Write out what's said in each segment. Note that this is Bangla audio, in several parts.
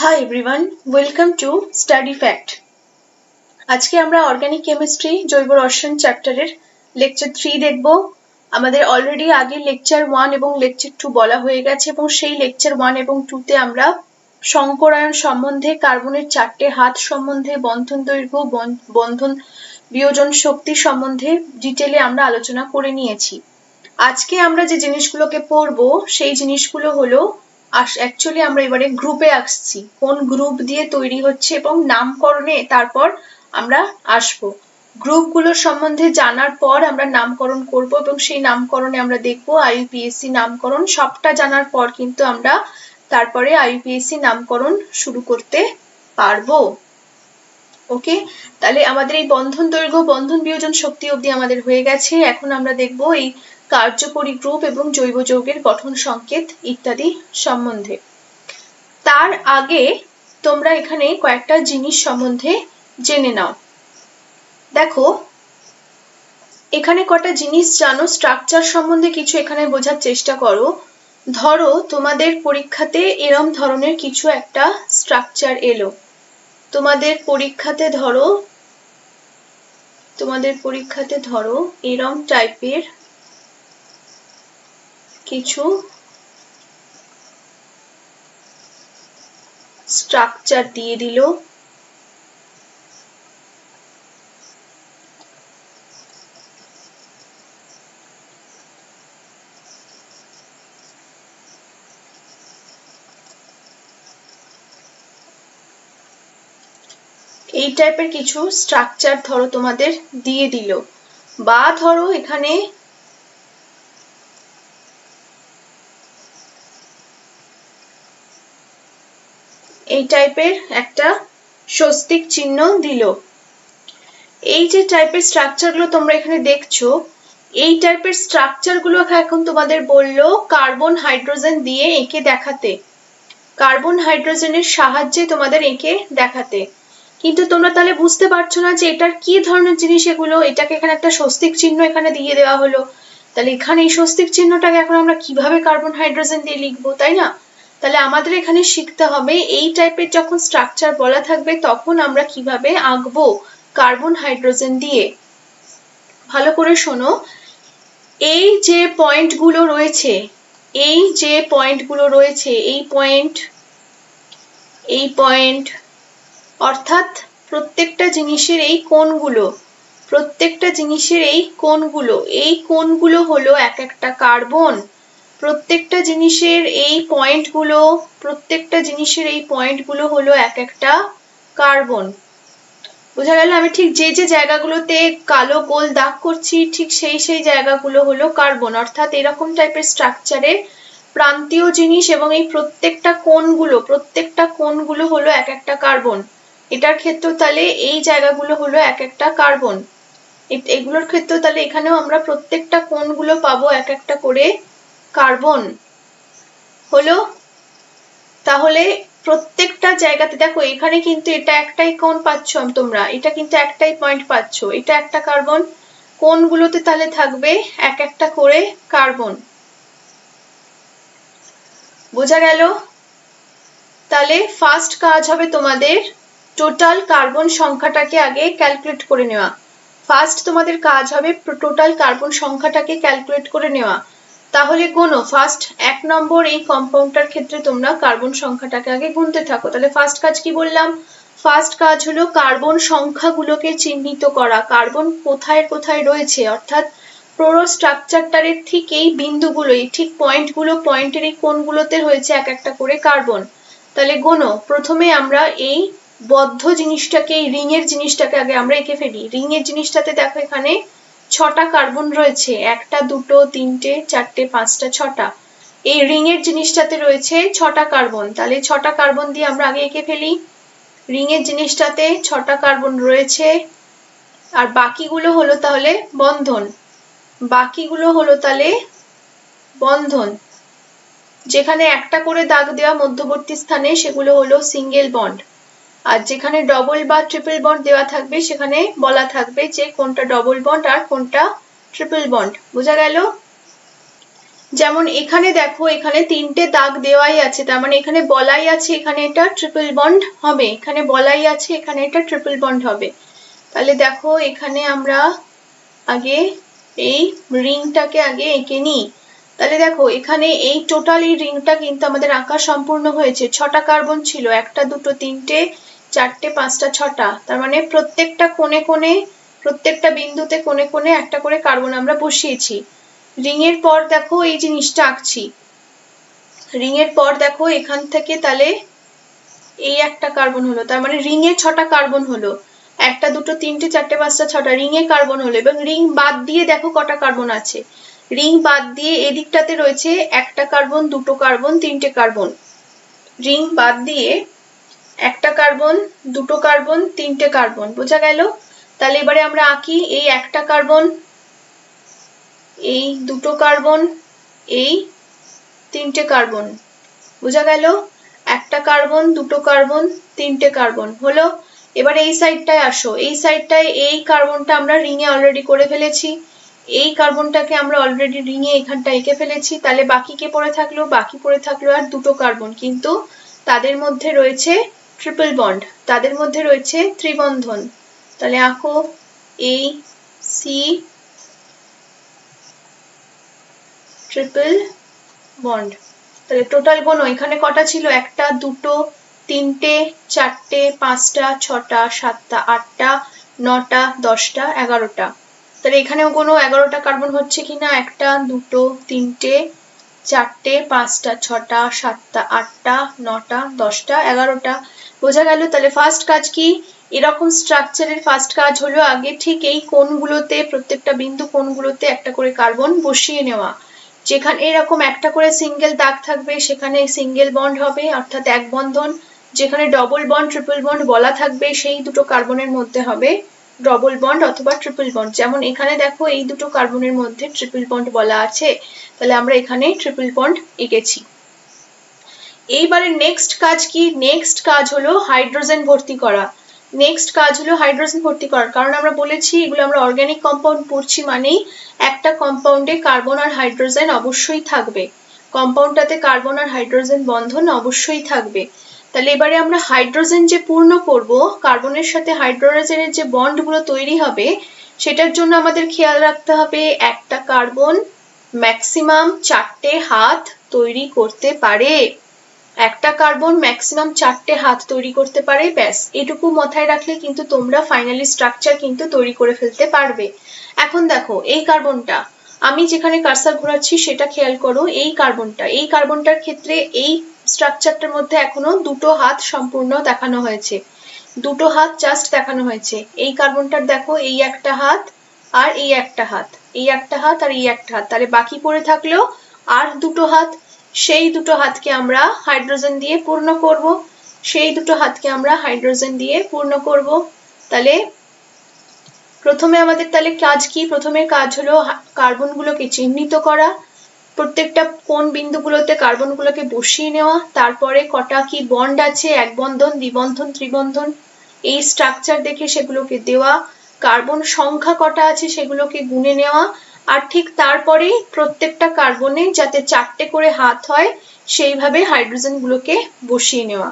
Hi everyone, welcome to Study Fact. আজকে আমরা অর্গানিক কেমিস্ট্রি জৈব রসায়ন চ্যাপ্টারের লেকচার 3 দেখব। আমাদের অলরেডি আগে লেকচার 1 এবং লেকচার 2 বলা হয়ে গেছে এবং সেই লেকচার 1 এবং 2 তে আমরা সংকরায়ন সম্বন্ধে, কার্বনের 4টে হাত সম্বন্ধে, বন্ধন দৈর্ঘ্য, বন্ধন বিয়োজন শক্তি সম্বন্ধে ডিটেইলে আমরা আলোচনা করে নিয়েছি। আজকে আমরা যে জিনিসগুলোকে পড়বো সেই জিনিসগুলো হলো অ্যাকচুয়ালি আমরা এবারে গ্রুপে আসছি, কোন গ্রুপ দিয়ে তৈরি হচ্ছে এবং নামকরণে তারপর আমরা আসবো। গ্রুপগুলোর সম্বন্ধে জানার পর আমরা নামকরণ করব এবং সেই নামকরণে আমরা দেখব আইইউপিএসসি নামকরণ। সবটা জানার পর কিন্তু আমরা তারপরে আইইউপিএসসি নামকরণ শুরু করতে পারবো। ওকে, তাহলে আমাদের এই বন্ধন দৈর্ঘ্য, বন্ধন বিয়োজন শক্তি অবধি আমাদের হয়ে গেছে। এখন আমরা দেখব এই কার্যকরী গ্রুপ এবং জৈব যৌগের গঠন সংকেত ইত্যাদি সম্বন্ধে। তার আগে তোমরা এখানে কয়েকটা জিনিস সম্বন্ধে জেনে নাও। দেখো এখানে কটা জিনিস জানো, স্ট্রাকচার সম্বন্ধে কিছু এখানে বোঝার চেষ্টা করো। ধরো তোমাদের পরীক্ষাতে এরম ধরনের কিছু একটা স্ট্রাকচার এলো, তোমাদের পরীক্ষাতে ধরো এরম টাইপের কিছু স্ট্রাকচার দিয়ে দিল। এই টাইপের কিছু স্ট্রাকচার ধরো তোমাদের দিয়ে দিল, বা ধরো এখানে এই টাইপের একটা স্বস্তিক চিহ্ন দিল। এই যে টাইপের স্ট্রাকচারগুলো তোমরা এখানে দেখছো, এই টাইপের স্ট্রাকচারগুলো এখন তোমাদের বললো কার্বন হাইড্রোজেন দিয়ে এঁকে দেখাতে, কার্বন হাইড্রোজেনের সাহায্যে তোমাদের এঁকে দেখাতে। কিন্তু তোমরা তাহলে বুঝতে পারছো না যে এটার কি ধরনের জিনিস এগুলো। এটাকে এখানে একটা স্বস্তিক চিহ্ন এখানে দিয়ে দেওয়া হলো, তাহলে এখানে এই স্বস্তিক চিহ্নটাকে এখন আমরা কিভাবে কার্বন হাইড্রোজেন দিয়ে লিখবো, তাই না? তাহলে আমাদের এখানে শিখতে হবে এই টাইপের যখন স্ট্রাকচার বলা থাকবে তখন আমরা কিভাবে আঁকবো কার্বন হাইড্রোজেন দিয়ে। ভালো করে শোনো, এই যে পয়েন্টগুলো রয়েছে, এই পয়েন্ট অর্থাৎ প্রত্যেকটা জিনিসের এই কোণগুলো হলো এক একটা কার্বন। প্রত্যেকটা জিনিসের এই পয়েন্টগুলো হলো এক একটা কার্বন। বোঝা গেল? আমি ঠিক যে জায়গাগুলোতে কালো গোল দাগ করছি ঠিক সেই জায়গাগুলো হলো কার্বন। অর্থাৎ এরকম টাইপের স্ট্রাকচারে প্রান্তীয় জিনিস এবং এই প্রত্যেকটা কোণগুলো হলো এক একটা কার্বন। এটার ক্ষেত্রেও তাহলে এই জায়গাগুলো হলো এক একটা কার্বন। এগুলোর ক্ষেত্রেও তাহলে এখানেও আমরা প্রত্যেকটা কোণগুলো পাবো এক একটা করে কার্বন। হলো? তাহলে প্রত্যেকটা জায়গাতে দেখো এখানে কিন্তু এটা একটাই কোণ পাচ্ছ তোমরা, এটা কিন্তু একটাই পয়েন্ট পাচ্ছ, এটা একটা কার্বন। কোণগুলোতে তাহলে থাকবে এক একটা করে কার্বন। বোঝা গেল? তাহলে ফার্স্ট কাজ হবে তোমাদের টোটাল কার্বন সংখ্যাটাকে আগে ক্যালকুলেট করে নেওয়া। তাহলে গোনো, ফার্স্ট 1 নম্বর এই কম্পাউন্ডটার ক্ষেত্রে তোমরা কার্বন সংখ্যাটাকে আগে গুনতে থাকো। তাহলে ফার্স্ট কাজ কি বললাম? ফার্স্ট কাজ হলো কার্বন সংখ্যাগুলোকে চিহ্নিত করা, কার্বন কোথায় কোথায় রয়েছে, অর্থাৎ পুরো স্ট্রাকচারটার ঠিক এই বিন্দুগুলো, এই ঠিক পয়েন্টের এই কোণগুলোতে রয়েছে এক একটা করে কার্বন। তাহলে গোনো, প্রথমে আমরা এই বদ্ধ জিনিসটাকে, এই রিং এর জিনিসটাকে আগে আমরা এঁকে ফেলি। রিং এর জিনিসটাতে দেখো এখানে 6টা কার্বন রয়েছে, 1টা 2টো 3টে 4টে 5টা 6টা। এই রিং এর জিনিসটাতে রয়েছে 6টা কার্বন, তাহলে 6টা কার্বন দিয়ে আমরা আগে এঁকে ফেলি। রিং এর জিনিসটাতে 6টা কার্বন রয়েছে, আর বাকিগুলো হলো তাহলে বন্ধন। যেখানে একটা করে দাগ দেওয়া মধ্যবর্তী স্থানে সেগুলো হলো সিঙ্গেল বন্ড, আর যেখানে ডবল বা ট্রিপল বন্ড দেওয়া থাকবে সেখানে বলা থাকবে যে কোনটা ডবল বন্ড আর কোনটা ট্রিপল বন্ড। বোঝা গেল? যেমন এখানে দেখো, এখানে তিনটে দাগ দেওয়াই আছে, তার মানে এখানে বলাই আছে এখানে এটা ট্রিপল বন্ড হবে, এখানে বলাই আছে এখানে এটা ট্রিপল বন্ড হবে। তাহলে দেখো এখানে আমরা আগে এই রিংটাকে আগে এঁকে নিই। তাহলে দেখো এখানে এই টোটাল এই রিংটা কিন্তু আমাদের আঁকা সম্পূর্ণ হয়েছে। 6টা কার্বন ছিল, 1টা 2টো 3টে 4টে 5টা 6টা, তার মানে প্রত্যেকটা কোণে কোণে প্রত্যেকটা বিন্দুতে কোণে কোণে একটা করে কার্বন আমরা বসিয়েছি। রিং এর পর দেখো এই জিনিসটা আঁকছি, রিং এর পর দেখো এখান থেকে তাহলে এই একটা কার্বন হলো, তার মানে রিং এ 6টা কার্বন হলো, 1টা 2টো 3টে 4টে 5টা 6টা রিং এ কার্বন হলো। এবং রিং বাদ দিয়ে দেখো কটা কার্বন আছে, রিং বাদ দিয়ে এদিকটাতে রয়েছে 1টা কার্বন 2টো কার্বন 3টে কার্বন, রিং বাদ দিয়ে 1টা কার্বন 2টো কার্বন 3টে কার্বন, বোঝা গেল? তাহলে এবারে আমরা আঁকি এই 1টা কার্বন, এই 2টো কার্বন, এই 3টে কার্বন, বোঝা গেল? 1টা কার্বন 2টো কার্বন 3টে কার্বন হলো। এবার এই সাইডটায় আসো, এই সাইডটায় এই কার্বনটা আমরা রিং এ অলরেডি করে ফেলেছি, এই কার্বনটাকে আমরা অলরেডি রিং এ এখানটা এঁকে ফেলেছি। তাহলে বাকি কে পড়ে থাকলো? বাকি পড়ে থাকলো আর 2টো কার্বন, কিন্তু তাদের মধ্যে রয়েছে ট্রিপল বন্ড, তাদের মধ্যে রয়েছে ত্রিবন্ধন। তাহলে আঁকো এই সি ট্রিপল বন্ড। তাহলে টোটাল গোনো এখানে কটা ছিল? 1টা 2টো 3টে 4টে 5টা 6টা 7টা 8টা 9টা 10টা 11টা। তাহলে এখানেও কোনো 11টা কার্বন হচ্ছে কিনা? 1টা 2টো 3টে 4টে 5টা 6টা 7টা 8টা 9টা 10টা 11টা, বোঝা গেল? তাহলে ফার্স্ট কাজ কি? এরকম স্ট্রাকচারের ফার্স্ট কাজ হলো আগে ঠিক এই কোণগুলোতে, প্রত্যেকটা বিন্দু কোণগুলোতে একটা করে কার্বন বসিয়ে নেওয়া। যেখানে এরকম একটা করে সিঙ্গেল দাগ থাকবে সেখানে সিঙ্গেল বন্ড হবে, অর্থাৎ এক বন্ধন। যেখানে ডবল বন্ড ট্রিপল বন্ড বলা থাকবে সেই দুটো কার্বনের মধ্যে হবে ডবল বন্ড অথবা ট্রিপল বন্ড। যেমন এখানে দেখো এই দুটো কার্বনের মধ্যে ট্রিপল বন্ড বলা আছে, তাহলে আমরা এখানে ট্রিপল বন্ড এঁকেছি। এইবারে নেক্সট কাজ কি? নেক্সট কাজ হলো হাইড্রোজেন ভর্তি করা। নেক্সট কাজ হলো হাইড্রোজেন ভর্তি করার, কারণ আমরা বলেছি এগুলো আমরা অর্গানিক কম্পাউন্ড পড়ছি, মানেই একটা কম্পাউন্ডে কার্বন আর হাইড্রোজেন অবশ্যই থাকবে, কম্পাউন্ডটাতে কার্বন আর হাইড্রোজেন বন্ধন অবশ্যই থাকবে। তাহলে এবারে আমরা হাইড্রোজেন যে পূর্ণ করব, কার্বনের সাথে হাইড্রোজেনের যে বন্ডগুলো তৈরি হবে সেটার জন্য আমাদের খেয়াল রাখতে হবে একটা কার্বন ম্যাক্সিমাম 4টে হাত তৈরি করতে পারে, একটা কার্বন ম্যাক্সিমাম 4টে হাত তৈরি করতে পারে। ব্যাস এটুকু মাথায় রাখলে কিন্তু তোমরা ফাইনালি স্ট্রাকচার কিন্তু তৈরি করে ফেলতে পারবে। এখন দেখো এই কার্বনটা, আমি যেখানে কার্সার ঘোরাচ্ছি সেটা খেয়াল করো, এই কার্বনটার ক্ষেত্রে এই স্ট্রাকচারটার মধ্যে এখনো 2টো হাত সম্পূর্ণ দেখানো হয়েছে, 2টো হাত জাস্ট দেখানো হয়েছে। এই কার্বনটার দেখো এই একটা হাত আর এই একটা হাত, এই একটা হাত আর এই একটা হাত, তাহলে বাকি পড়ে থাকলো আর 2টো হাত। সেই 2টো হাতকে আমরা হাইড্রোজেন দিয়ে পূর্ণ করব, সেই 2টো হাতকে আমরা হাইড্রোজেন দিয়ে পূর্ণ করব। তাহলে প্রথমে আমাদের তাহলে কাজ কি? প্রথমে কাজ হলো কার্বনগুলোকে চিহ্নিত করা, প্রত্যেকটা কোন বিন্দুগুলোতে কার্বনগুলোকে বসিয়ে নেওয়া, তারপরে কটা কি বন্ড আছে, এক বন্ধন দ্বিবন্ধন ত্রিবন্ধন, এই স্ট্রাকচার দেখে সেগুলোকে দেওয়া, কার্বন সংখ্যা কটা আছে সেগুলোকে গুনে নেওয়া, আর ঠিক তারপরে প্রত্যেকটা কার্বনে যাতে 4টে করে হাত হয় সেইভাবে হাইড্রোজেন গুলোকে বসিয়ে নেওয়া।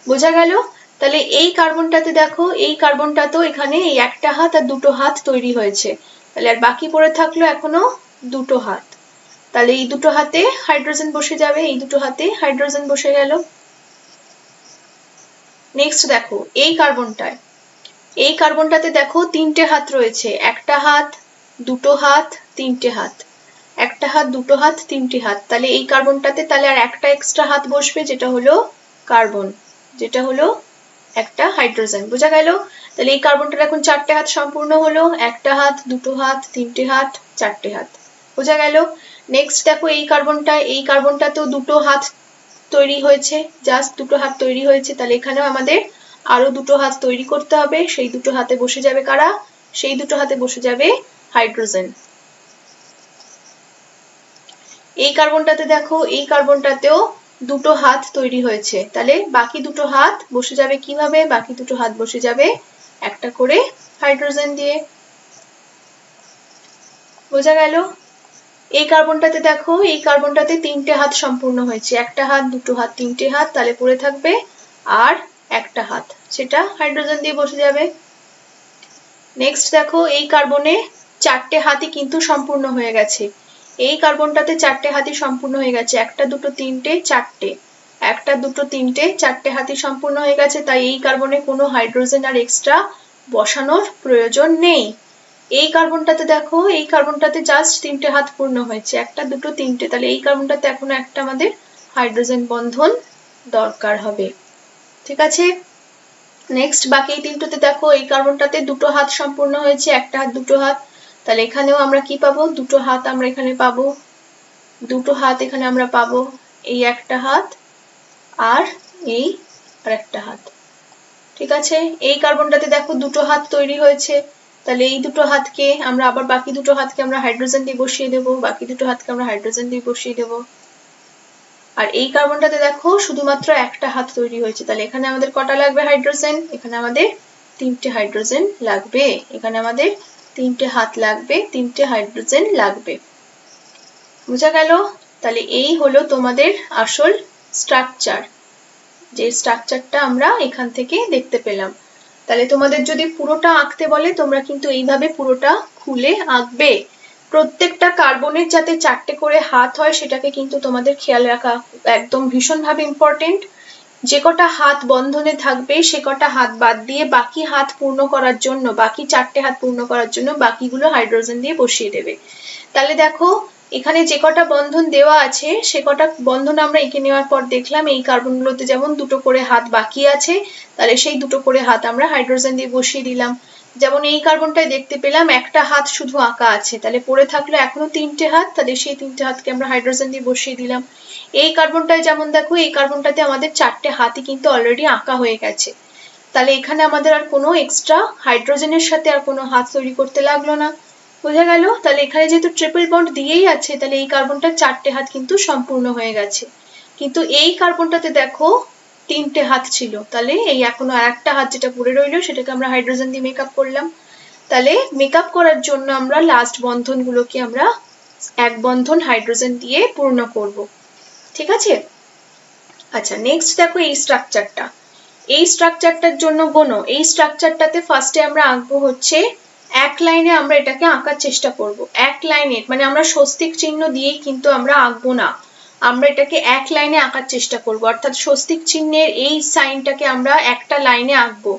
বোঝা গেল? তাহলে এই কার্বনটাতে দেখো, এই কার্বনটাতেও এখানে এই একটা হাত আর 2টো হাত তৈরি হয়েছে, তাহলে আর বাকি পড়ে থাকলো এখনো 2টো হাত। তাহলে এই 2টো হাতে হাইড্রোজেন বসে যাবে, এই 2টো হাতে হাইড্রোজেন বসে গেল। নেক্সট দেখো এই কার্বনটাতে দেখো 3টে হাত রয়েছে, একটা হাত 2টো হাত 3টে হাত, একটা হাত 2টো হাত 3টে হাত। তাহলে এই কার্বনটাতে তাহলে আর একটা এক্সট্রা হাত বসবে, যেটা হলো কার্বন, যেটা হলো একটা হাইড্রোজেন। বোঝা গেল? তাহলে এই কার্বনটার এখন 4টে হাত সম্পূর্ণ হলো, একটা হাত 2টো হাত 3টে হাত 4টে হাত। বোঝা গেল? নেক্সট দেখো এই কার্বনটাতেও 2টো হাত তৈরি হয়েছে, জাস্ট 2টো হাত তৈরি হয়েছে, তাহলে এখানেও আমাদের আরো 2টো হাত তৈরি করতে হবে। সেই 2টো হাতে বসে যাবে কারা? সেই 2টো হাতে বসে যাবে হাইড্রোজেন। এই কার্বনটাতে দেখো, এই কার্বনটাতেও 2টো হাত তৈরি হয়েছে, তাহলে বাকি 2টো হাত বসে যাবে কিভাবে? বাকি 2টো হাত বসে যাবে একটা করে হাইড্রোজেন দিয়ে। বোঝা গেল? এই কার্বনটাতে দেখো, এই কার্বনটাতে 3টে হাত সম্পূর্ণ হয়েছে, একটা হাত, দুটো হাত, 3টে হাত, তাহলে পড়ে থাকবে আর একটা হাত, সেটা হাইড্রোজেন দিয়ে বসে যাবে। নেক্সট দেখো, এই কার্বনে 4টে হাতই কিন্তু সম্পূর্ণ হয়ে গেছে, এই কার্বনটাতে 4টে হাতই সম্পূর্ণ হয়ে গেছে, একটা, দুটো, তিনটে, চারটে, একটা, দুটো, তিনটে, 4টে হাতই সম্পূর্ণ হয়ে গেছে, তাই এই কার্বনে কোনো হাইড্রোজেন আর এক্সট্রা বসানোর প্রয়োজন নেই। এই কার্বনটাতে দেখো, এই কার্বনটাতে জাস্ট 3টে হাত পূর্ণ হয়েছে, একটা, দুটো, তিনটে, তাহলে এই কার্বনটাতে এখনো একটা আমাদের হাইড্রোজেন বন্ধন দরকার হবে। ঠিক আছে, নেক্সট বাকি এই তিনটাতে দেখো, এই কার্বনটাতে 2টো হাত সম্পূর্ণ হয়েছে, একটা হাত, দুটো হাত, তাহলে এখানেও আমরা কি পাবো, 2টো হাত আমরা এখানে পাবো, 2টো হাত এখানে আমরা পাবো, এই একটা হাত আর এই আর একটা হাত। ঠিক আছে, এই কার্বনটাতে দেখো 2টো হাত তৈরি হয়েছে, তাহলে এই 2টো হাতকে আমরা আবার বাকি 2টো হাতকে আমরা হাইড্রোজেন দিয়ে বসিয়ে দেবো, বাকি 2টো হাতকে আমরা হাইড্রোজেন দিয়ে বসিয়ে দেবো। আর এই কার্বনটাতে দেখো শুধুমাত্র একটা হাত তৈরি হয়েছে, তাহলে এখানে আমাদের কটা লাগবে হাইড্রোজেন, এখানে আমাদের 3টে হাইড্রোজেন লাগবে, এখানে আমাদের 3টে হাত লাগবে, 3টে হাইড্রোজেন লাগবে। বুঝা গেল? তাহলে এই হলো তোমাদের আসল স্ট্রাকচার, যে স্ট্রাকচারটা আমরা এখান থেকে দেখতে পেলাম। তাহলে তোমাদের যদি পুরোটা আঁকতে বলে তোমরা কিন্তু এইভাবে পুরোটা খুলে আঁকবে। প্রত্যেকটা কার্বনের যাতে 4টে করে হাত হয় সেটাকে কিন্তু তোমাদের খেয়াল রাখা একদম ভীষণভাবে ইম্পর্টেন্ট। যে কটা হাত বন্ধনে থাকবে সে কটা হাত বাদ দিয়ে বাকি হাত পূর্ণ করার জন্য, বাকি 4টে হাত পূর্ণ করার জন্য বাকিগুলো হাইড্রোজেন দিয়ে বসিয়ে দেবে। তাহলে দেখো এখানে যে কটা বন্ধন দেওয়া আছে সে কটা বন্ধন আমরা এঁকে নেওয়ার পর দেখলাম এই কার্বনগুলোতে যেমন 2টো করে হাত বাকি আছে, তাহলে সেই 2টো করে হাত আমরা হাইড্রোজেন দিয়ে বসিয়ে দিলাম। যেমন এই কার্বনটায় দেখতে পেলাম একটা হাত শুধু আঁকা আছে, তাহলে পড়ে থাকলো এখনো 3টে হাত, তাহলে সেই 3টে হাতকে আমরা হাইড্রোজেন দিয়ে বসিয়ে দিলাম। এই কার্বনটায় যেমন দেখো, এই কার্বনটাতে আমাদের 4টে হাতই কিন্তু অলরেডি আঁকা হয়ে গেছে, তাহলে এখানে আমাদের আর কোনো এক্সট্রা হাইড্রোজেনের সাথে আর কোনো হাত তৈরি করতে লাগলো না। বোঝা গেল? তাহলে এখানে যেহেতু ট্রিপল বন্ড দিয়েই আছে তাহলে এই কার্বনটার 4টে হাত কিন্তু সম্পূর্ণ হয়ে গেছে, কিন্তু এই কার্বনটাতে দেখো 3টে হাত ছিল, তাহলে এই এখনো আরেকটা হাত যেটা পড়ে রইলো সেটাকে আমরা হাইড্রোজেন দিয়ে মেকআপ করলাম। তাহলে মেকআপ করার জন্য আমরা লাস্ট বন্ধনগুলোকে আমরা এক বন্ধন হাইড্রোজেন দিয়ে পূর্ণ করব। ঠিক আছে, আচ্ছা নেক্সট দেখো এই স্ট্রাকচারটা, এই স্ট্রাকচারটার জন্য গোনো, এই স্ট্রাকচারটাতে ফার্স্টে আমরা আঁকবো হচ্ছে এক লাইনে, আমরা এটাকে আঁকার চেষ্টা করব এক লাইনে, মানে আমরা স্বস্তিক চিহ্ন দিয়েই কিন্তু আমরা আঁকবো না, আমরা এটাকে এক লাইনে আঁকার চেষ্টা করব, অর্থাৎ স্বস্তিক চিহ্নের এই সাইনটাকে আমরা একটা লাইনে আঁকবো,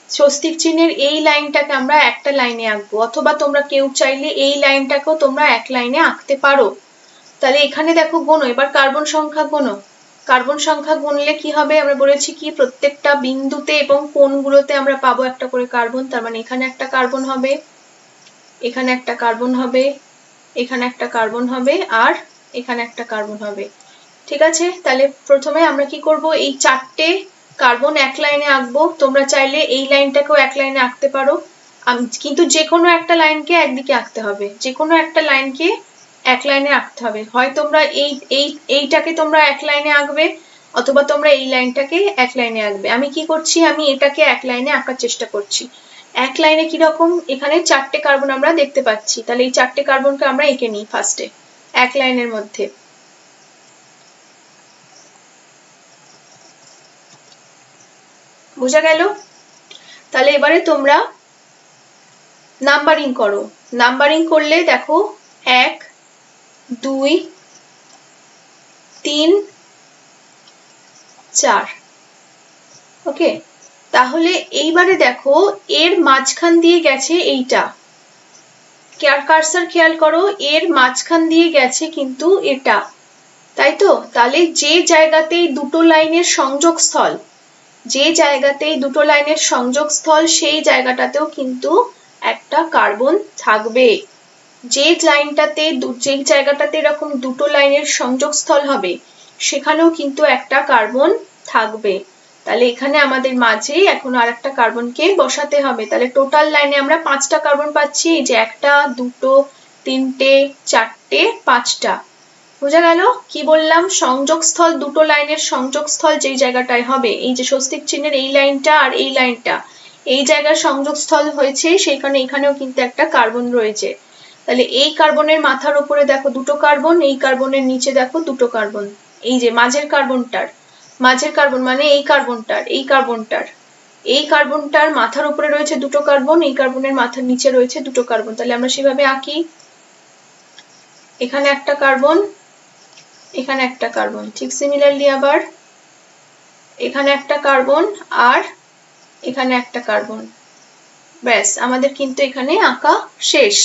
স্বস্তিক চিহ্নের এই লাইনটাকে আমরা একটা লাইনে আঁকবো, অথবা তোমরা কেউ চাইলে এই লাইনটাকেও তোমরা এক লাইনে আঁকতে পারো। তাহলে এখানে দেখো গোনো, এবার কার্বন সংখ্যা গোনো, কার্বন সংখ্যা গুনলে কি হবে, আমরা বলেছি কি প্রত্যেকটা বিন্দুতে এবং কোণগুলোতে আমরা পাবো একটা করে কার্বন, তার মানে এখানে একটা কার্বন হবে, এখানে একটা কার্বন হবে, এখানে একটা কার্বন হবে আর এখানে একটা কার্বন হবে। ঠিক আছে, তাহলে প্রথমে আমরা কি করব, এই 4টে কার্বন এক লাইনে আঁকবো, তোমরা চাইলে এই লাইনটাকেও এক লাইনে আঁকতে পারো, কিন্তু যে কোনো একটা লাইনকে একদিকে আঁকতে হবে, যে কোনো একটা লাইনকে এক লাইনে আঁকতে হবে, হয় তোমরা এইটাকে তোমরা এক লাইনে আঁকবে অথবা তোমরা এই লাইনটাকে এক লাইনে আঁকবে। আমি কি করছি, আমি এটাকে এক লাইনে আঁকার চেষ্টা করছি। এক লাইনে কি রকম, এখানে 4টে কার্বন আমরা দেখতে পাচ্ছি, তাহলে এই 4টে কার্বনকে আমরা এঁকে নিই ফার্স্টে এক লাইনের মধ্যে। বোঝা গেল? তাহলে এবারে তোমরা নাম্বারিং করো, নাম্বারিং করলে দেখো 1 2 3 4, ওকে। তাহলে এইবারে দেখো এর মাঝখান দিয়ে গেছে এইটা, কার্সার খেয়াল করো, এর মাঝখান দিয়ে গেছে কিন্তু এটা, তাই তো? তাহলে যে জায়গাতেই দুটো লাইনের সংযোগস্থল, যে জায়গাতেই দুটো লাইনের সংযোগস্থল সেই জায়গাটাতেও কিন্তু একটা কার্বন থাকবে, যে লাইনটাতে যেই জায়গাটাতে এরকম দুটো লাইনের সংযোগস্থল হবে সেখানেও কিন্তু একটা কার্বন থাকবে। তাহলে এখানে আমাদের মাঝে এখন আরেকটা কার্বনকে বসাতে হবে, তাহলে টোটাল লাইনে আমরা 5টা কার্বন পাচ্ছি, এই যে 1 2 3 4 5টা। বোঝা গেল? কি বললাম, সংযোগস্থল দুটো লাইনের সংযোগস্থল যেই জায়গাটায় হবে, এই যে স্বস্তিক চিহ্নের এই লাইনটা আর এই লাইনটা, এই জায়গার সংযোগস্থল হয়েছে, সেখানে এখানেও কিন্তু একটা কার্বন রয়েছে। তাহলে এই কার্বনের মাথার উপরে দেখো দুটো কার্বন, এই কার্বনের নিচে দেখো দুটো কার্বন। এই যে মাঝের কার্বন মানে এই কার্বনটার মাথার উপরে রয়েছে দুটো কার্বন, এই কার্বনের মাথার নিচে রয়েছে দুটো কার্বন। তাহলে আমরা সেভাবে আঁকি, এখানে একটা কার্বন, এখানে একটা কার্বন, ঠিক সিমিলারলি আবার এখানে একটা কার্বন আর এখানে একটা কার্বন। ব্যাস, আমাদের কিন্তু এখানে আঁকা শেষ।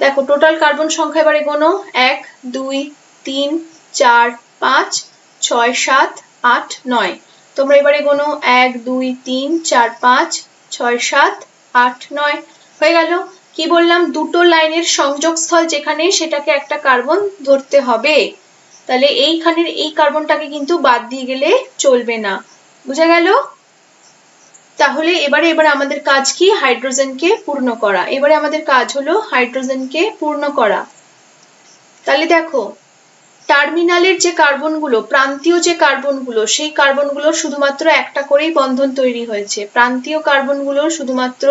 দেখো টোটাল কার্বন সংখ্যা এবারে গোনো, 1 2 3 4 5 6 7 8 9। তোমরা এবারে গোনো 1 2 3 4 5 6 7 8 9। হয়ে গেল। কি বললাম, দুটো লাইনের সংযোগস্থল যেখানে সেটাকে একটা কার্বন ধরতে হবে। তাহলে এইখানের এই কার্বনটাকে কিন্তু বাদ দিয়ে গেলে চলবে না। বুঝা গেল? তাহলে এবারে আমাদের কাজ কি? হাইড্রোজেনকে পূর্ণ করা। এবারে আমাদের কাজ হলো হাইড্রোজেনকে পূর্ণ করা। তাহলে দেখো টার্মিনালের যে কার্বনগুলো, প্রান্তীয় যে কার্বনগুলো, সেই কার্বনগুলোর শুধুমাত্র একটা করেই বন্ধন তৈরি হয়েছে। প্রান্তীয় কার্বনগুলোর শুধুমাত্র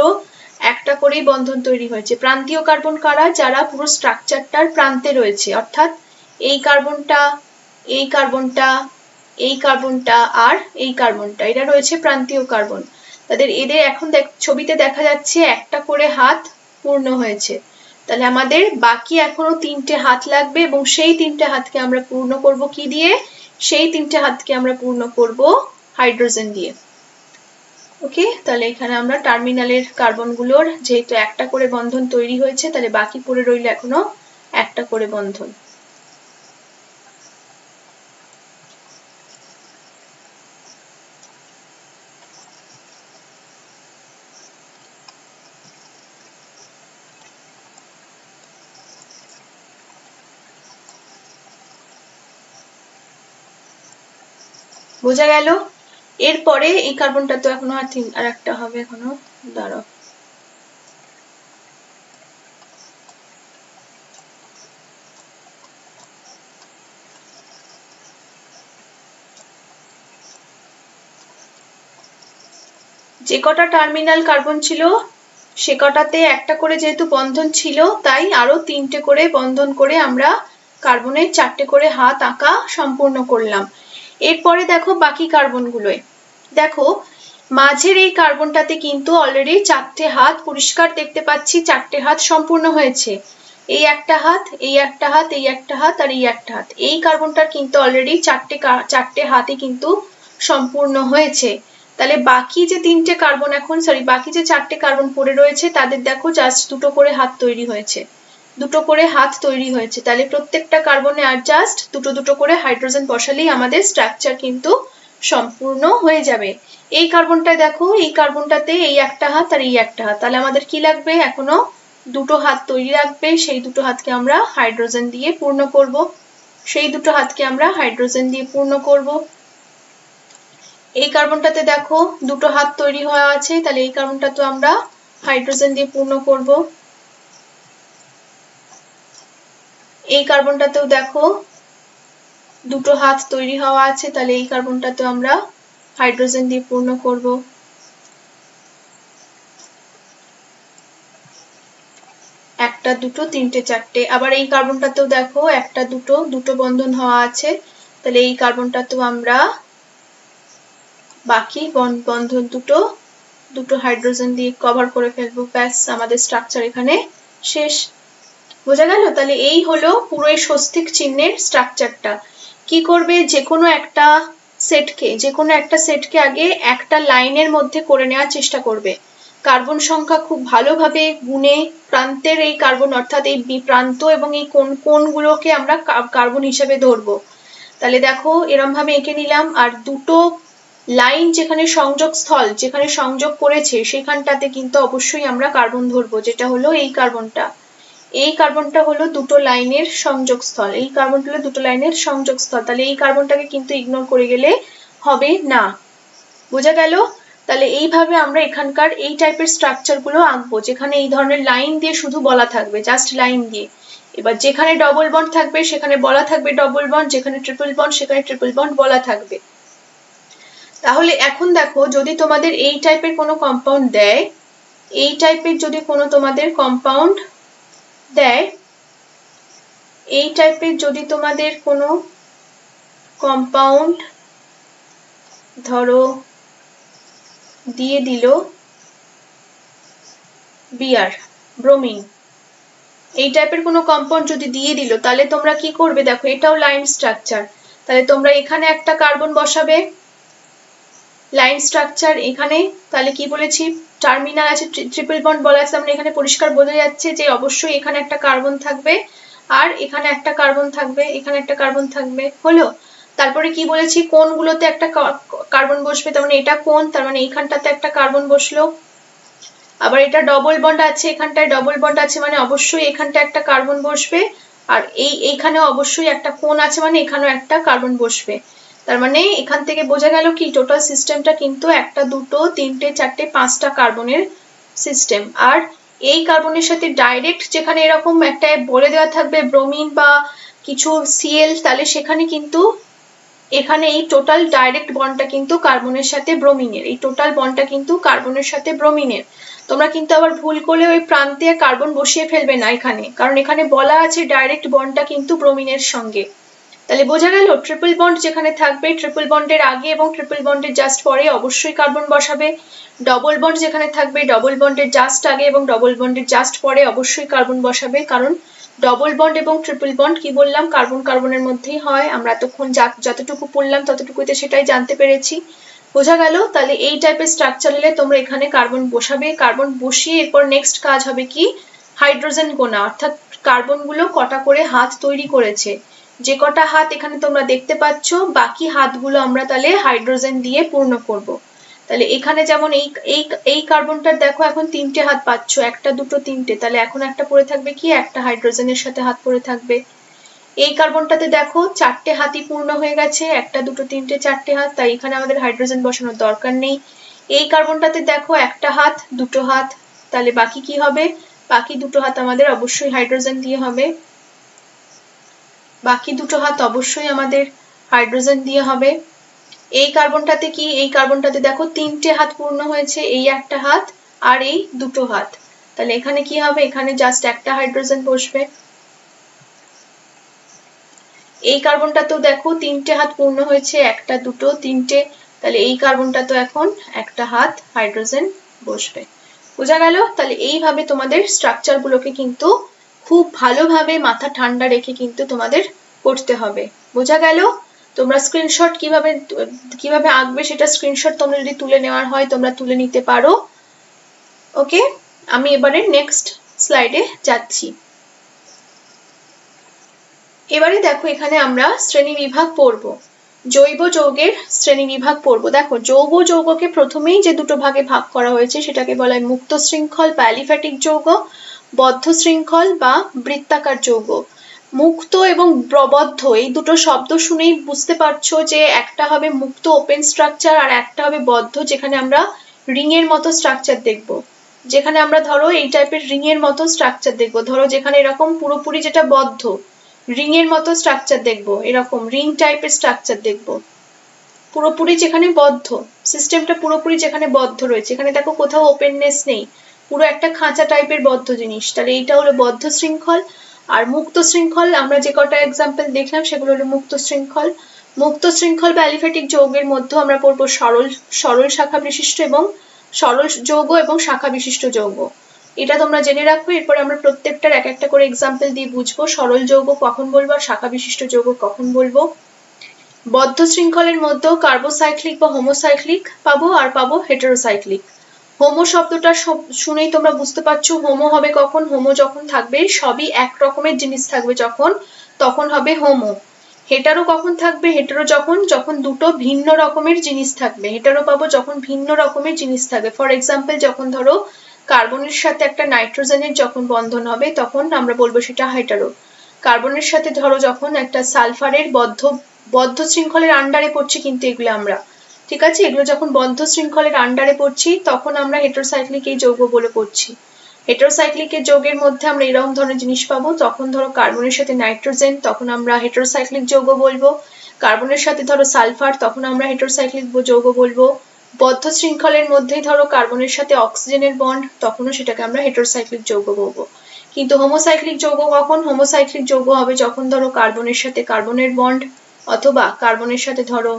একটা করেই বন্ধন তৈরি হয়েছে। প্রান্তীয় কার্বন কারা? যারা পুরো স্ট্রাকচারটার প্রান্তে রয়েছে, অর্থাৎ এই কার্বনটা, এই কার্বনটা, এই কার্বনটা আর এই কার্বনটা, এরা রয়েছে প্রান্তীয় কার্বন। এদের এখন ছবিতে দেখা যাচ্ছে একটা করে হাত পূর্ণ হয়েছে। তাহলে আমাদের বাকি এখনো 3টে হাত লাগবে এবং সেই 3টে হাতকে আমরা পূর্ণ করব কি দিয়ে? সেই 3টে হাতকে আমরা পূর্ণ করব হাইড্রোজেন দিয়ে। ওকে, তাহলে এখানে আমরা টার্মিনালের কার্বনগুলোর যেহেতু একটা করে বন্ধন তৈরি হয়েছে, তাহলে বাকি পড়ে রইল এখনো একটা করে বন্ধন। বোঝা গেল? এরপরে এই কার্বনটা তো এখনো আর একটা হবে, এখনো দাঁড়াও। যে কটা টার্মিনাল কার্বন ছিল সে কটাতে একটা করে যেহেতু বন্ধন ছিল, তাই আরো 3টে করে বন্ধন করে আমরা কার্বনের 4টে করে হাত আঁকা সম্পূর্ণ করলাম। এরপরে দেখো বাকি কার্বনগুলোয়, দেখো মাঝের এই কার্বনটাতে কিন্তু অলরেডি 4টে হাত পরিষ্কার দেখতে পাচ্ছি, 4টে হাত সম্পূর্ণ হয়েছে। এই একটা হাত, এই একটা হাত, এই একটা হাত আর এই একটা হাত। এই কার্বনটার কিন্তু অলরেডি 4টে হাতই কিন্তু সম্পূর্ণ হয়েছে। তাহলে বাকি যে 3টে কার্বন বাকি যে 4টে কার্বন পড়ে রয়েছে তাদের দেখো জাস্ট দুটো করে হাত তৈরি হয়েছে, দুটো করে হাত তৈরি হয়েছে। তাহলে প্রত্যেকটা কার্বনে আর জাস্ট দুটো দুটো করে হাইড্রোজেন বসালেই আমাদের স্ট্রাকচার কিন্তু সম্পূর্ণ হয়ে যাবে। এই কার্বনটা দেখো, এই কার্বনটাতে এই একটা হাত আর এই একটা হাত, তাহলে আমাদের কি লাগবে? এখনো দুটো হাত তৈরি রাখবে, সেই দুটো হাতকে আমরা হাইড্রোজেন দিয়ে পূর্ণ করব। সেই দুটো হাতকে আমরা হাইড্রোজেন দিয়ে পূর্ণ করব। এই কার্বনটাতে দেখো দুটো হাত তৈরি হওয়া আছে, তাহলে এই কার্বনটা তো আমরা হাইড্রোজেন দিয়ে পূর্ণ করব। এই কার্বনটাতেও দেখো দুটো হাত তৈরি হওয়া আছে, তাহলে এই কার্বনটাতেও আমরা হাইড্রোজেন দিয়ে পূর্ণ করব। একটা দুটো তিনটে চারটে, আবার এই কার্বনটাতেও দেখো একটা দুটো বন্ধন হওয়া আছে, তাহলে এই কার্বনটাতেও আমরা বাকি বন্ধন দুটো হাইড্রোজেন দিয়ে কভার করে ফেলবো। ব্যাস, আমাদের স্ট্রাকচার এখানে শেষ। বোঝা গেল? তাহলে এই হলো পুরো এই স্বস্তিক চিহ্নের স্ট্রাকচারটা। কি করবে? যে কোনো একটা সেটকে আগে একটা লাইনের মধ্যে করে নেওয়ার চেষ্টা করবে। কার্বন সংখ্যা খুব ভালোভাবে গুণে প্রান্তের এই কার্বন, অর্থাৎ এই প্রান্ত এবং এই কোণগুলোকে আমরা কার্বন হিসেবে ধরবো। তাহলে দেখো এরম ভাবে এঁকে নিলাম, আর দুটো লাইন যেখানে সংযোগস্থল, যেখানে সংযোগ করেছে সেখানটাতে কিন্তু অবশ্যই আমরা কার্বন ধরবো, যেটা হলো এই কার্বনটা। এই কার্বনটা হলো দুটো লাইনের সংযোগস্থল, এই কার্বনটা হলো দুটো লাইনের সংযোগস্থল। তাহলে এই কার্বনটাকে কিন্তু ইগনোর করে গেলে হবে না। বোঝা গেল? তাহলে এইভাবে আমরা এখানকার এই টাইপের স্ট্রাকচার গুলো আঁকবো, যেখানে এই ধরনের লাইন দিয়ে শুধু বলা থাকবে, জাস্ট লাইন দিয়ে। এবার যেখানে ডবল বন্ড থাকবে সেখানে বলা থাকবে ডবল বন্ড, যেখানে ট্রিপল বন্ড সেখানে ট্রিপল বন্ড বলা থাকবে। তাহলে এখন দেখো, যদি তোমাদের এই টাইপের কোনো কম্পাউন্ড দেয়, এই টাইপের যদি কোনো তোমাদের কম্পাউন্ড দেয়, এই টাইপের যদি তোমাদের কোনো কম্পাউন্ড ধরো দিয়ে দিল বিআর, ব্রোমিন, এই টাইপের কোনো কম্পাউন্ড যদি দিয়ে দিল, তাহলে তোমরা কি করবে? দেখো এটাও লাইন স্ট্রাকচার, তাহলে তোমরা এখানে একটা কার্বন বসাবে, লাইন স্ট্রাকচার এখানে, তাহলে কি বলেছি টার্মিনাল আছে, ট্রিপল বন্ড বলা আছে, আমরা এখানে পরিষ্কার বোঝা যাচ্ছে যে অবশ্যই এখানে একটা কার্বন থাকবে, আর এখানে একটা কার্বন থাকবে, এখানে একটা কার্বন থাকবে, হলো। তারপরে কি বলেছি কোণগুলোতে একটা কার্বন বসবে, তার মানে এটা কোণ, তার মানে এইখানটাতে একটা কার্বন বসলো। আবার এটা ডবল বন্ড আছে, এখানটায় ডবল বন্ড আছে, মানে অবশ্যই এখানটা একটা কার্বন বসবে, আর এইখানেও অবশ্যই একটা কোণ আছে, মানে এখানেও একটা কার্বন বসবে। তার মানে এখান থেকে বোঝা গেল কি টোটাল সিস্টেমটা কিন্তু একটা, দুটো, তিনটে, চারটে, পাঁচটা কার্বনের সিস্টেম। আর এই কার্বনের সাথে ডাইরেক্ট যেখানে এরকম একটা বলে দেওয়া থাকবে ব্রোমিন বা কিছু সিএল, তাহলে সেখানে কিন্তু এখানে এই টোটাল ডাইরেক্ট বন্ডটা কিন্তু কার্বনের সাথে ব্রোমিনের, এই টোটাল বন্ডটা কিন্তু কার্বনের সাথে ব্রোমিনের। তোমরা কিন্তু আবার ভুল করলে ওই প্রান্তে কার্বন বসিয়ে ফেলবে না এখানে, কারণ এখানে বলা আছে ডাইরেক্ট বন্ডটা কিন্তু ব্রোমিনের সঙ্গে। তাহলে বোঝা গেল ট্রিপল বন্ড যেখানে থাকবে, ট্রিপল বন্ডের আগে এবং ট্রিপল বন্ডের জাস্ট পরে অবশ্যই কার্বন বসাবে। ডবল বন্ড যেখানে থাকবে, ডবল বন্ডের জাস্ট আগে এবং ডবল বন্ডের জাস্ট পরে অবশ্যই কার্বন বসাবে, কারণ ডবল বন্ড এবং ট্রিপল বন্ড কি বললাম কার্বন কার্বনের মধ্যেই হয়, আমরা এতক্ষণ যতটুকু পড়লাম ততটুকুতে সেটাই জানতে পেরেছি। বোঝা গেল? তাহলে এই টাইপের স্ট্রাকচার হলে তোমরা এখানে কার্বন বসাবে, কার্বন বসিয়ে এরপর নেক্সট কাজ হবে কি হাইড্রোজেন গোনা, অর্থাৎ কার্বনগুলো কটা করে হাত তৈরি করেছে, যে কটা হাত এখানে তোমরা দেখতে পাচ্ছ, বাকি হাতগুলো আমরা তাহলে হাইড্রোজেন দিয়ে পূর্ণ করব। তাহলে এখানে যেমন এই কার্বনটার দেখো এখন তিনটে হাত পাচ্ছ, একটা, দুটো, তিনটে, তাহলে এখন একটা পড়ে থাকবে কি একটা হাইড্রোজেনের সাথে হাত পড়ে থাকবে। এই কার্বনটাতে দেখো চারটে হাতই পূর্ণ হয়ে গেছে, একটা, দুটো, তিনটে, চারটে হাত, তাই এখানে আমাদের হাইড্রোজেন বসানোর দরকার নেই। এই কার্বনটাতে দেখো একটা হাত, দুটো হাত, তাহলে বাকি কি হবে? বাকি দুটো হাত আমাদের অবশ্যই হাইড্রোজেন দিয়ে হবে, বাকি দুটো হাত অবশ্যই আমাদের হাইড্রোজেন দিয়ে হবে। এই কার্বনটাতে কি, এই কার্বনটাতে দেখো তিনটে হাত পূর্ণ হয়েছে, এই একটা হাত আর এই দুটো হাত, তাহলে এখানে কি হবে? এখানে জাস্ট একটা হাইড্রোজেন বসবে। এই কার্বনটাতেও দেখো তিনটে হাত পূর্ণ হয়েছে, একটা, দুটো, তিনটে, তাহলে এই কার্বনটাতেও এখন একটা হাত হাইড্রোজেন বসবে। বোঝা গেল? তাহলে এইভাবে তোমাদের স্ট্রাকচার গুলোকে কিন্তু খুব ভালোভাবে মাথা ঠান্ডা রেখে কিন্তু তোমাদের করতে হবে। বোঝা গেল? তোমরা স্ক্রিনশট কিভাবে আঁকবে সেটা স্ক্রিনশট তোমরা যদি তুলে নেওয়ার হয় তোমরা তুলে নিতে পারো। ওকে, আমি এবারে নেক্সট স্লাইডে যাচ্ছি। এবারে দেখো এখানে আমরা শ্রেণীবিভাগ পড়ব, জৈব যৌগের শ্রেণীবিভাগ পড়ব। দেখো জৈব যৌগকে প্রথমেই যে দুটো ভাগে ভাগ করা হয়েছে সেটাকে বলা হয় মুক্ত শৃঙ্খল বা অ্যালিফ্যাটিক যৌগ, বদ্ধ শৃঙ্খল বা বৃত্তাকার যৌগ। মুক্ত এবং বদ্ধ এই দুটো শব্দ শুনেই বুঝতে পারছো যে একটা হবে মুক্ত ওপেন স্ট্রাকচার আর একটা হবে বদ্ধ, যেখানে আমরা রিং এর মতো স্ট্রাকচার দেখব, যেখানে আমরা ধরো এই টাইপের রিং এর মতো স্ট্রাকচার দেখব, ধরো যেখানে এরকম পুরোপুরি যেটা বদ্ধ রিং এর মতো স্ট্রাকচার দেখবো, এরকম রিং টাইপের স্ট্রাকচার দেখবো, পুরোপুরি যেখানে বদ্ধ সিস্টেমটা পুরোপুরি যেখানে বদ্ধ রয়েছে, এখানে দেখো কোথাও ওপেননেস নেই, পুরো একটা খাঁচা টাইপের বদ্ধ জিনিস, তাহলে এইটা হলো বদ্ধ শৃঙ্খল। আর মুক্ত শৃঙ্খল আমরা যে কটা এক্সাম্পল দেখলাম সেগুলো হলো মুক্ত শৃঙ্খল। মুক্ত শৃঙ্খল বা অ্যালিফ্যাটিক যৌগের মধ্যে আমরা পড়বো সরল শাখা বিশিষ্ট এবং সরল যৌগ এবং শাখা বিশিষ্ট যৌগ। এটা তোমরা জেনে রাখো, এরপর আমরা প্রত্যেকটার এক একটা করে এক্সাম্পল দিয়ে বুঝবো সরল যৌগ কখন বলবো আর শাখা বিশিষ্ট যৌগ কখন বলবো। বদ্ধ শৃঙ্খলের মধ্যেও কার্বোসাইক্লিক বা হোমোসাইক্লিক পাবো আর পাবো হেটেরোসাইক্লিক। হোমো শব্দটা শুনেই তোমরা বুঝতে পারছো হোমো হবে কখন, হোমো যখন থাকবে সবই এক রকমের জিনিস থাকবে যখন, তখন হবে হোমো। হেটারো কখন থাকবে? হেটারো যখন দুটো ভিন্ন রকমের জিনিস থাকবে, হেটারো পাবো যখন ভিন্ন রকমের জিনিস থাকবে। ফর এক্সাম্পল যখন ধরো কার্বনের সাথে একটা নাইট্রোজেনের যখন বন্ধন হবে তখন আমরা বলবো সেটা হেটারো। কার্বনের সাথে ধরো যখন একটা সালফারের বদ্ধ শৃঙ্খলের আন্ডারে পড়ছে কিন্তু এগুলো আমরা, ঠিক আছে, এগুলো যখন বদ্ধ শৃঙ্খলের আন্ডারে পড়ছি তখন আমরা হেটেরোসাইক্লিক এই যৌগ বলে পড়ছি। হেটেরোসাইক্লিকের যৌগের মধ্যে আমরা এরকম ধরনের জিনিস পাবো, তখন ধরো কার্বনের সাথে নাইট্রোজেন তখন আমরা হেটেরোসাইক্লিক যৌগ বলবো, কার্বনের সাথে ধরো সালফার তখন আমরা হেটেরোসাইক্লিক যৌগ বলবো। বদ্ধ শৃঙ্খলের মধ্যেই ধরো কার্বনের সাথে অক্সিজেনের বন্ড তখনও সেটাকে আমরা হেটেরোসাইক্লিক যৌগ বলবো। কিন্তু হোমোসাইক্লিক যৌগ কখন? হোমোসাইক্লিক যৌগ হবে যখন ধরো কার্বনের সাথে কার্বনের বন্ড অথবা কার্বনের সাথে ধরো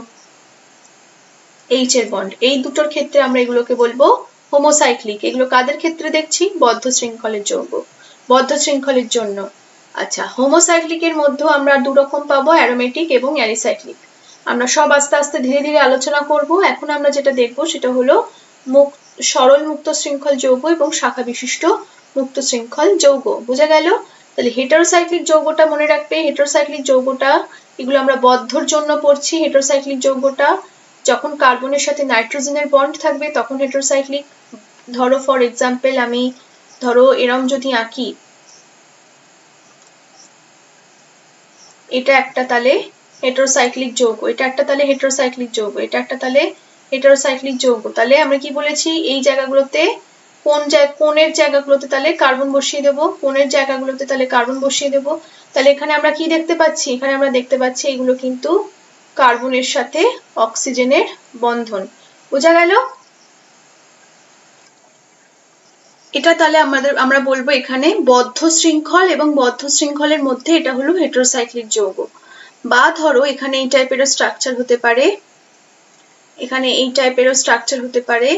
এইচ এর বন্ড, এই দুটোর ক্ষেত্রে আমরা এগুলোকে বলবো হোমোসাইক্লিক। এগুলো কাদের ক্ষেত্রে দেখছি? বদ্ধ শৃঙ্খলের যৌগ, বদ্ধ শৃঙ্খলের জন্য। আচ্ছা, হোমোসাইক্লিকের মধ্যেও আমরা দু রকম পাবো, অ্যারোমেটিক এবং অ্যালিসাইক্লিক। আমরা সব আস্তে আস্তে ধীরে ধীরে আলোচনা করব। এখন আমরা যেটা দেখবো সেটা হলো সরল মুক্ত শৃঙ্খল যৌগ এবং শাখা বিশিষ্ট মুক্ত শৃঙ্খল যৌগ। বোঝা গেল? তাহলে হেটারোসাইক্লিক যৌগটা মনে রাখবে। হেটারোসাইক্লিক যৌগটা, এগুলো আমরা বদ্ধর জন্য পড়ছি। হেটারোসাইক্লিক যৌগটা যখন কার্বনের সাথে নাইট্রোজেনের বন্ড থাকবে তখন হেটারোসাইক্লিক। ধরো ফর এক্সাম্পল আমি ধরো এরম যদি আঁকি, এটা একটা তাহলে হেটারোসাইক্লিক যৌগ, এটা একটা তাহলে হেটারোসাইক্লিক যৌগ, এটা একটা তাহলে হেটারোসাইক্লিক যৌগ। তাহলে আমরা কি বলেছি? এই জায়গাগুলোতে কোণের জায়গাগুলোতে তাহলে কার্বন বসিয়ে দেবো, কোণের জায়গাগুলোতে তাহলে কার্বন বসিয়ে দেবো। তাহলে এখানে আমরা কি দেখতে পাচ্ছি? এখানে আমরা দেখতে পাচ্ছি এগুলো কিন্তু কার্বনের সাথে অক্সিজেনের বন্ধন। বোঝা গেল? এটা তাহলে আমরা বলবো এখানে বদ্ধ শৃঙ্খল, এবং বদ্ধ শৃঙ্খলের মধ্যে এটা হলো হেটারোসাইক্লিক যৌগ। বা ধরো এখানে এই টাইপেরও স্ট্রাকচার হতে পারে, এখানে এই টাইপেরও স্ট্রাকচার হতে পারে।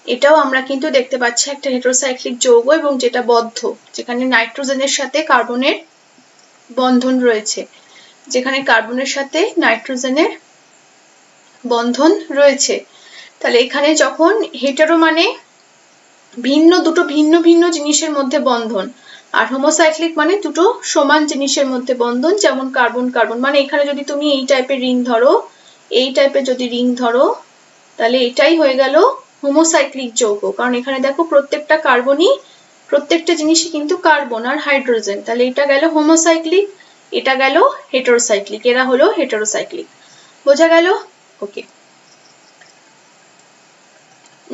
এটাও আমরা কিন্তু দেখতে পাচ্ছি একটা হেটারোসাইক্লিক যৌগ, এবং যেটা বদ্ধ, যেখানে নাইট্রোজেনের সাথে কার্বনের বন্ধন রয়েছে, যেখানে কার্বনের সাথে নাইট্রোজেনের বন্ধন রয়েছে। তাহলে এখানে যখন হেটারো মানে দুটো ভিন্ন ভিন্ন জিনিসের মধ্যে বন্ধন, আর হোমোসাইক্লিক মানে দুটো সমান জিনিসের মধ্যে বন্ধন, যেমন কার্বন কার্বন। মানে এখানে যদি তুমি এই টাইপের রিং ধরো, এই টাইপের যদি রিং ধরো, তাহলে এটাই হয়ে গেল হোমোসাইক্লিক যৌগ। কারণ এখানে দেখো প্রত্যেকটা কার্বনই, প্রত্যেকটা জিনিসই কিন্তু কার্বন আর হাইড্রোজেন। তাহলে এটা গেল হোমোসাইক্লিক, এটা গেল হেটারোসাইক্লিক, এরা হলো হেটারোসাইক্লিক। বোঝা গেল? ওকে,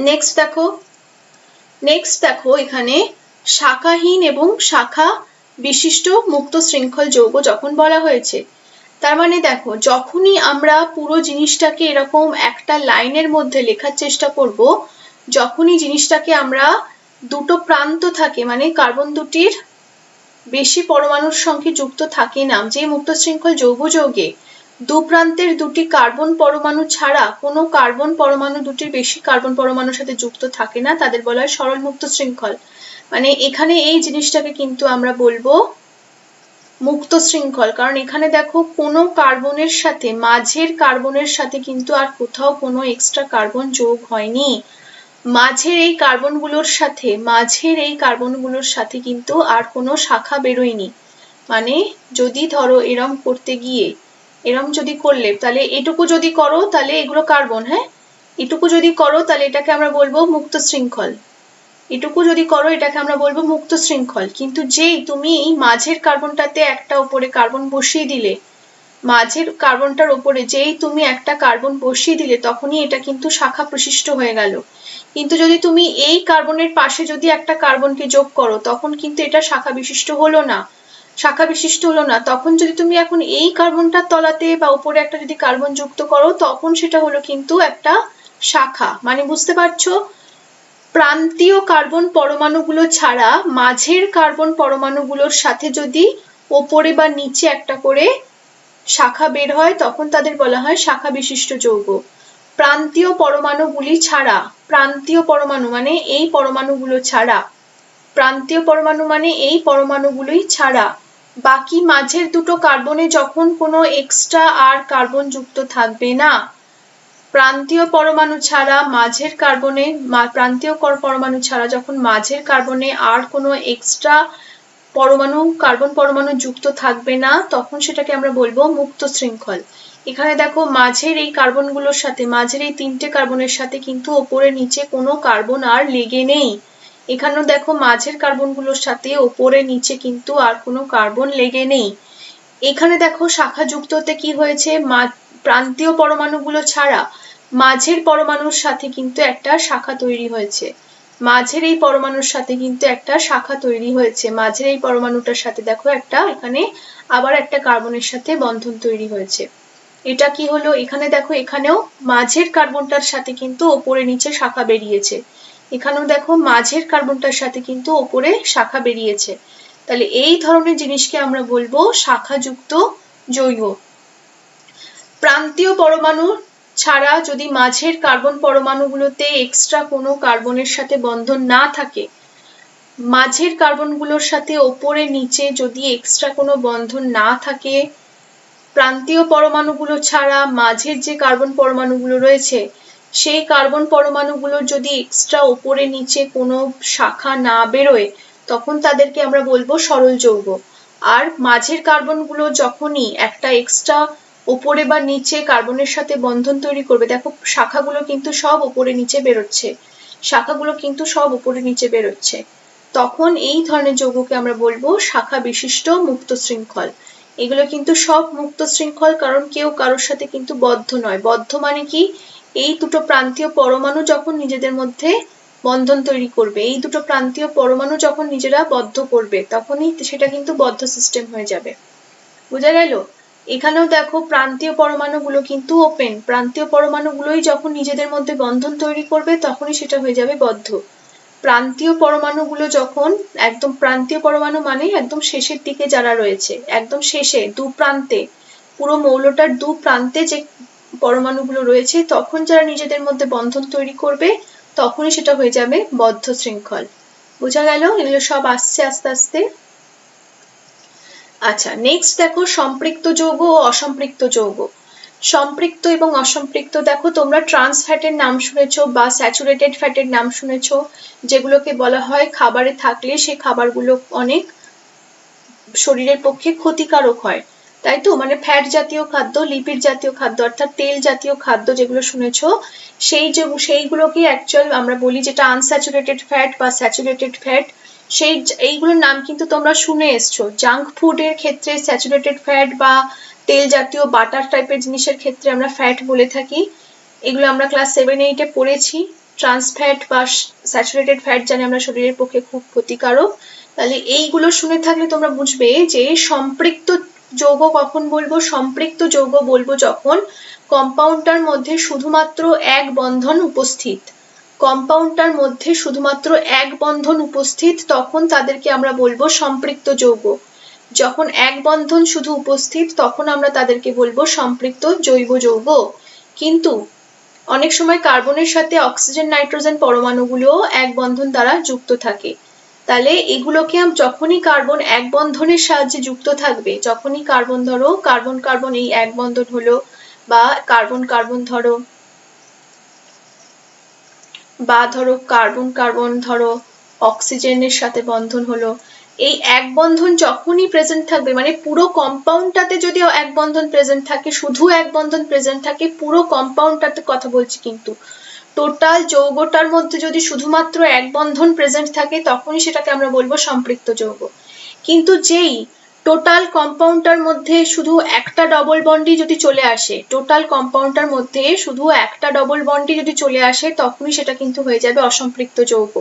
নেক্সট দেখো এখানে শাখাহীন এবং শাখা বিশিষ্ট মুক্ত শৃঙ্খল যৌগ যখন বলা হয়েছে, তার মানে দেখো যখনই আমরা পুরো জিনিসটাকে এরকম একটা লাইনের মধ্যে লেখার চেষ্টা করব, যখনই জিনিসটাকে আমরা দুটো প্রান্ত থাকে, মানে কার্বন দুটির বেশি পরমাণুর সঙ্গে যুক্ত থাকে না, যে মুক্ত শৃঙ্খল যৌগে দু প্রান্তের দুটি কার্বন পরমাণু ছাড়া কোনো কার্বন পরমাণু দুটির বেশি কার্বন পরমাণুর সাথে যুক্ত থাকে না, তাদের বলা হয় সরল মুক্ত শৃঙ্খল। মানে এখানে এই জিনিসটাকে কিন্তু আমরা বলবো মুক্ত শৃঙ্খল। কারণ এখানে দেখো কোনো কার্বনের সাথে, মাঝের কার্বনের সাথে কিন্তু আর কোথাও কোনো এক্সট্রা কার্বন যোগ হয়নি। মাঝের এই কার্বনগুলোর সাথে কিন্তু আর কোনো শাখা বেরোয়নি। মানে যদি ধরো এরম করতে গিয়ে, এরম যদি করলে, তাহলে এটুকু যদি করো তাহলে এগুলো কার্বন, হ্যাঁ, এটুকু যদি করো তাহলে এটাকে আমরা বলবো মুক্ত শৃঙ্খল, এটুকু যদি করো এটাকে আমরা বলবো মুক্ত শৃঙ্খল। কিন্তু যেই তুমি এই মাঝের কার্বনটাতে একটা উপরে কার্বন বসিয়ে দিলে, মাঝের কার্বনটার উপরে যেই তুমি একটা কার্বন বসিয়ে দিলে, তখনই এটা কিন্তু শাখা প্রশিষ্ট হয়ে গেল। কিন্তু যদি তুমি এই কার্বনের পাশে যদি একটা কার্বনকে যোগ করো, তখন কিন্তু এটা শাখা বিশিষ্ট হলো না, তখন যদি তুমি এখন এই কার্বনটার তলাতে বা উপরে একটা যদি কার্বন যুক্ত করো, তখন সেটা হলো কিন্তু একটা শাখা। মানে বুঝতে পারছো? প্রান্তীয় কার্বন পরমাণুগুলো ছাড়া মাঝের কার্বন পরমাণুগুলোর সাথে যদি ওপরে বা নিচে একটা করে শাখা বের হয়, তখন তাদের বলা হয় শাখা বিশিষ্ট যৌগ। প্রান্তীয় পরমাণুগুলি ছাড়া, প্রান্তীয় পরমাণু মানে এই পরমাণুগুলো ছাড়া, প্রান্তীয় পরমাণু মানে এই পরমাণুগুলোই ছাড়া বাকি মাঝের দুটো কার্বনে যখন কোনো এক্সট্রা আর কার্বন যুক্ত থাকবে না, প্রান্তীয় পরমাণু ছাড়া মাঝের কার্বনে, প্রান্তীয় পরমাণু ছাড়া যখন মাঝের কার্বনে আর কোনো এক্সট্রা কার্বন পরমাণু যুক্ত থাকবে না, তখন সেটাকে আমরা বলবো মুক্ত শৃঙ্খল। এখানে দেখো মাঝের এই কার্বনগুলোর সাথে, মাঝের এই তিনটে কার্বনের সাথে কিন্তু ওপরে নিচে কোনো কার্বন আর লেগে নেই। এখানেও দেখো মাঝের কার্বনগুলোর সাথে ওপরে নিচে কিন্তু আর কোনো কার্বন লেগে নেই। এখানে দেখো শাখা যুক্ত হতে কি হয়েছে, প্রান্তীয় পরমাণুগুলো ছাড়া মাঝের পরমাণুর সাথে কিন্তু একটা শাখা তৈরি হয়েছে, মাঝের এই পরমাণুর সাথে কিন্তু একটা শাখা তৈরি হয়েছে, মাঝের এই পরমাণুটার সাথে দেখো একটা এখানে আবার একটা কার্বনের সাথে বন্ধন তৈরি হয়েছে। এটা কি হলো? এখানে দেখো এখানেও মাঝের কার্বনটার সাথে কিন্তু ওপরে নিচে শাখা বেরিয়েছে, এখানেও দেখো মাঝের কার্বনটার সাথে কিন্তু ওপরে শাখা বেরিয়েছে, তাহলে এই ধরনের জিনিসকে আমরা বলবো শাখাযুক্ত যৌগ। প্রান্তীয় পরমাণু ছাড়া যদি মাঝের কার্বন পরমাণুগুলোতে এক্সট্রা কোনো কার্বনের সাথে বন্ধন না থাকে, মাঝের কার্বনগুলোর সাথে ওপরে নিচে যদি এক্সট্রা কোনো বন্ধন না থাকে, প্রান্তীয় পরমাণুগুলো ছাড়া মাঝের যে কার্বন পরমাণুগুলো রয়েছে সেই কার্বন পরমাণুগুলোর যদি এক্সট্রা ওপরে নিচে কোনো শাখা না বেরোয়, তখন তাদেরকে আমরা বলবো সরল যৌগ। আর মাঝের কার্বনগুলো যখনই একটা এক্সট্রা ওপরে বা নিচে কার্বনের সাথে বন্ধন তৈরি করবে, দেখো শাখাগুলো কিন্তু সব ওপরে নিচে বেরোচ্ছে, শাখাগুলো কিন্তু সব ওপরে নিচে বেরোচ্ছে, তখন এই ধরনের যৌগকে আমরা বলবো শাখা বিশিষ্ট মুক্ত শৃঙ্খল। এগুলো কিন্তু সব মুক্ত শৃঙ্খল, কারণ কেউ কারোর সাথে কিন্তু বদ্ধ নয়। বদ্ধ মানে কি, এই দুটো প্রান্তীয় পরমাণু যখন নিজেদের মধ্যে বন্ধন তৈরি করবে, এই দুটো প্রান্তীয় পরমাণু যখন নিজেরা বদ্ধ করবে, তখনই সেটা কিন্তু বদ্ধ সিস্টেম হয়ে যাবে। বোঝা গেল? এখানেও দেখো প্রান্তীয় পরমাণুগুলো কিন্তু ওপেন, প্রান্তীয় পরমাণুগুলোই যখন নিজেদের মধ্যে বন্ধন তৈরি করবে তখনই সেটা হয়ে যাবে বদ্ধ। প্রান্তীয় পরমাণুগুলো যখন একদম, প্রান্তীয় পরমাণু মানে একদম শেষের দিকে যারা রয়েছে, একদম শেষে দু প্রান্তে, পুরো মৌলটার দু প্রান্তে যে পরমাণুগুলো রয়েছে, তখন যারা নিজেদের মধ্যে বন্ধন তৈরি করবে তখনই সেটা হয়ে যাবে বদ্ধ শৃঙ্খল। বোঝা গেল? এগুলো সব আসছে আস্তে আস্তে। আচ্ছা, নেক্সট দেখো সম্পৃক্ত যৌগ ও অসম্পৃক্ত যৌগ। সম্পৃক্ত এবং অসম্পৃক্ত, দেখো তোমরা ট্রান্স ফ্যাটের নাম শুনেছো বা স্যাচুরেটেড ফ্যাটের নাম শুনেছো, যেগুলোকে বলা হয় খাবারে থাকলে সেই খাবারগুলো অনেক শরীরের পক্ষে ক্ষতিকারক হয়, তাই তো? মানে ফ্যাট জাতীয় খাদ্য, লিপিড জাতীয় খাদ্য, অর্থাৎ তেল জাতীয় খাদ্য যেগুলো শুনেছো, সেইগুলোকে অ্যাকচুয়াল আমরা বলি যেটা আনস্যাচুরেটেড ফ্যাট বা স্যাচুরেটেড ফ্যাট। এইগুলোর নাম কিন্তু তোমরা শুনে এসছো। জাঙ্ক ফুডের ক্ষেত্রে স্যাচুরেটেড ফ্যাট বা তেল জাতীয় বাটার টাইপের জিনিসের ক্ষেত্রে আমরা ফ্যাট বলে থাকি। এগুলো আমরা ক্লাস 7-8 পড়েছি। ট্রান্স ফ্যাট বা স্যাচুরেটেড ফ্যাট জানি আমরা শরীরের পক্ষে খুব ক্ষতিকারক। তাহলে এইগুলো শুনে থাকলে তোমরা বুঝবে যে সম্পৃক্ত যৌগ কখন বলবো। সম্পৃক্ত যৌগ বলবো যখন কম্পাউন্ডটার মধ্যে শুধুমাত্র এক বন্ধন উপস্থিত, কম্পাউন্ডটার মধ্যে শুধুমাত্র এক বন্ধন উপস্থিত, তখন তাদেরকে আমরা বলবো সম্পৃক্ত যৌগ। যখন এক বন্ধন শুধু উপস্থিত তখন আমরা তাদেরকে বলবো সম্পৃক্ত জৈব যৌগ। কিন্তু অনেক সময় কার্বনের সাথে অক্সিজেন নাইট্রোজেন পরমাণুগুলো এক বন্ধন দ্বারা যুক্ত থাকে, তাহলে এগুলোকে যখনই কার্বন এক বন্ধনের সাহায্যে যুক্ত থাকবে, যখনই কার্বন ধরো কার্বন কার্বন এই এক বন্ধন হলো, বা কার্বন কার্বন ধরো, বা ধরো কার্বন কার্বন ধরো অক্সিজেনের সাথে বন্ধন হলো, এই এক বন্ধন যখনই প্রেজেন্ট থাকবে, মানে পুরো কম্পাউন্ডটাতে যদি এক বন্ধন প্রেজেন্ট থাকে, শুধু এক বন্ধন প্রেজেন্ট থাকে, পুরো কম্পাউন্ডটাতে কথা বলছি, কিন্তু টোটাল যৌগটার মধ্যে যদি শুধুমাত্র এক বন্ধন প্রেজেন্ট থাকে তখনই সেটাকে আমরা বলবো সম্পৃক্ত যৌগ। কিন্তু যেই টোটাল কম্পাউন্ডটার মধ্যে শুধু একটা ডবল বন্ডই যদি চলে আসে, টোটাল কম্পাউন্ডটার মধ্যে শুধু একটা ডবল বন্ডই যদি চলে আসে, তখনই সেটা কিন্তু হয়ে যাবে অসম্পৃক্ত যৌগ।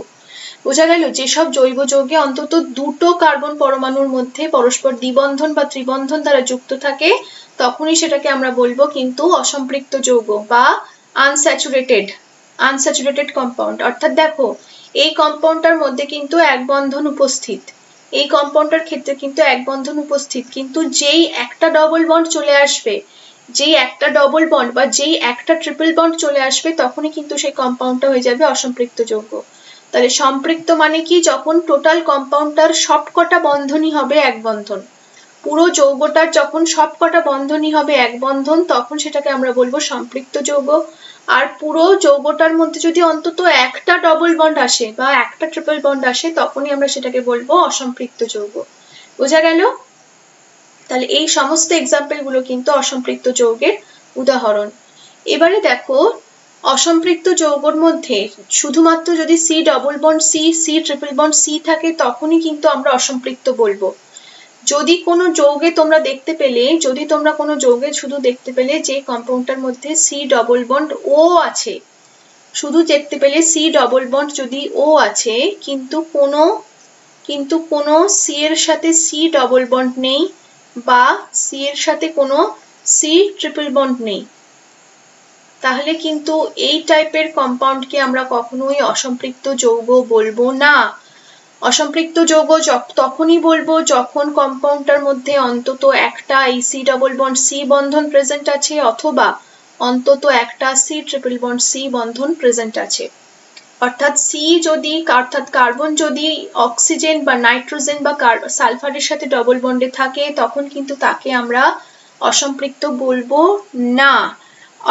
বোঝা গেল? যেসব জৈব যৌগে অন্তত দুটো কার্বন পরমাণুর মধ্যে পরস্পর দ্বিবন্ধন বা ত্রিবন্ধন দ্বারা যুক্ত থাকে, তখনই সেটাকে আমরা বলবো কিন্তু অসম্পৃক্ত যৌগ বা আনস্যাচুরেটেড কম্পাউন্ড। অর্থাৎ দেখো এই কম্পাউন্ডটার মধ্যে কিন্তু এক বন্ধন উপস্থিত, এই কম্পাউন্ডটার ক্ষেত্রে কিন্তু এক বন্ধন উপস্থিত, কিন্তু যেই একটা ডবল বন্ড চলে আসবে, যেই একটা ডবল বন্ড বা যেই একটা ট্রিপল বন্ড চলে আসবে, তখনই কিন্তু সেই কম্পাউন্ডটা হয়ে যাবে অসম্পৃক্ত যৌগ। তাহলে সম্পৃক্ত মানে কি, যখন টোটাল কম্পাউন্ডটার সবকটা বন্ধনই হবে এক বন্ধন, পুরো যৌগটার যখন সবকটা বন্ধনই হবে এক বন্ধন, তখন সেটাকে আমরা বলবো সম্পৃক্ত যৌগ। আর পুরো যৌগটার মধ্যে যদি অন্তত একটা ডবল বন্ড আসে বা একটা ট্রিপল বন্ড আসে, তখনই আমরা সেটাকে বলবো অসম্পৃক্ত যৌগ। বোঝা গেল? তাহলে এই সমস্ত এক্সাম্পল গুলো কিন্তু অসম্পৃক্ত যৌগের উদাহরণ। এবারে দেখো অসম্পৃক্ত যৌগের মধ্যে শুধুমাত্র যদি C double bond C triple bond C থাকে, তখনই কিন্তু আমরা অসম্পৃক্ত বলবো। যদি কোনো যৌগে তোমরা দেখতে পেলে, যদি তোমরা কোনো যৌগে শুধু দেখতে পেলে যে কম্পাউন্ডটার মধ্যে সি ডবল বন্ড ও আছে, শুধু দেখতে পেলে সি ডবল বন্ড যদি ও আছে, কিন্তু কোনো সি এর সাথে সি ডবল বন্ড নেই বা সি এর সাথে কোনো সি ট্রিপল বন্ড নেই, তাহলে কিন্তু এই টাইপের কম্পাউন্ডকে আমরা কখনোই অসম্পৃক্ত যৌগ বলবো না। অসম্পৃক্ত যৌগ তখনই বলবো যখন কম্পাউন্ডটার মধ্যে অন্তত একটা এই C ডবল বন্ড C বন্ধন প্রেজেন্ট আছে, অথবা অন্তত একটা C ট্রিপল বন্ড C বন্ধন প্রেজেন্ট আছে। অর্থাৎ অর্থাৎ কার্বন যদি অক্সিজেন বা নাইট্রোজেন বা সালফারের সাথে ডবল বন্ডে থাকে, তখন কিন্তু তাকে আমরা অসম্পৃক্ত বলবো না।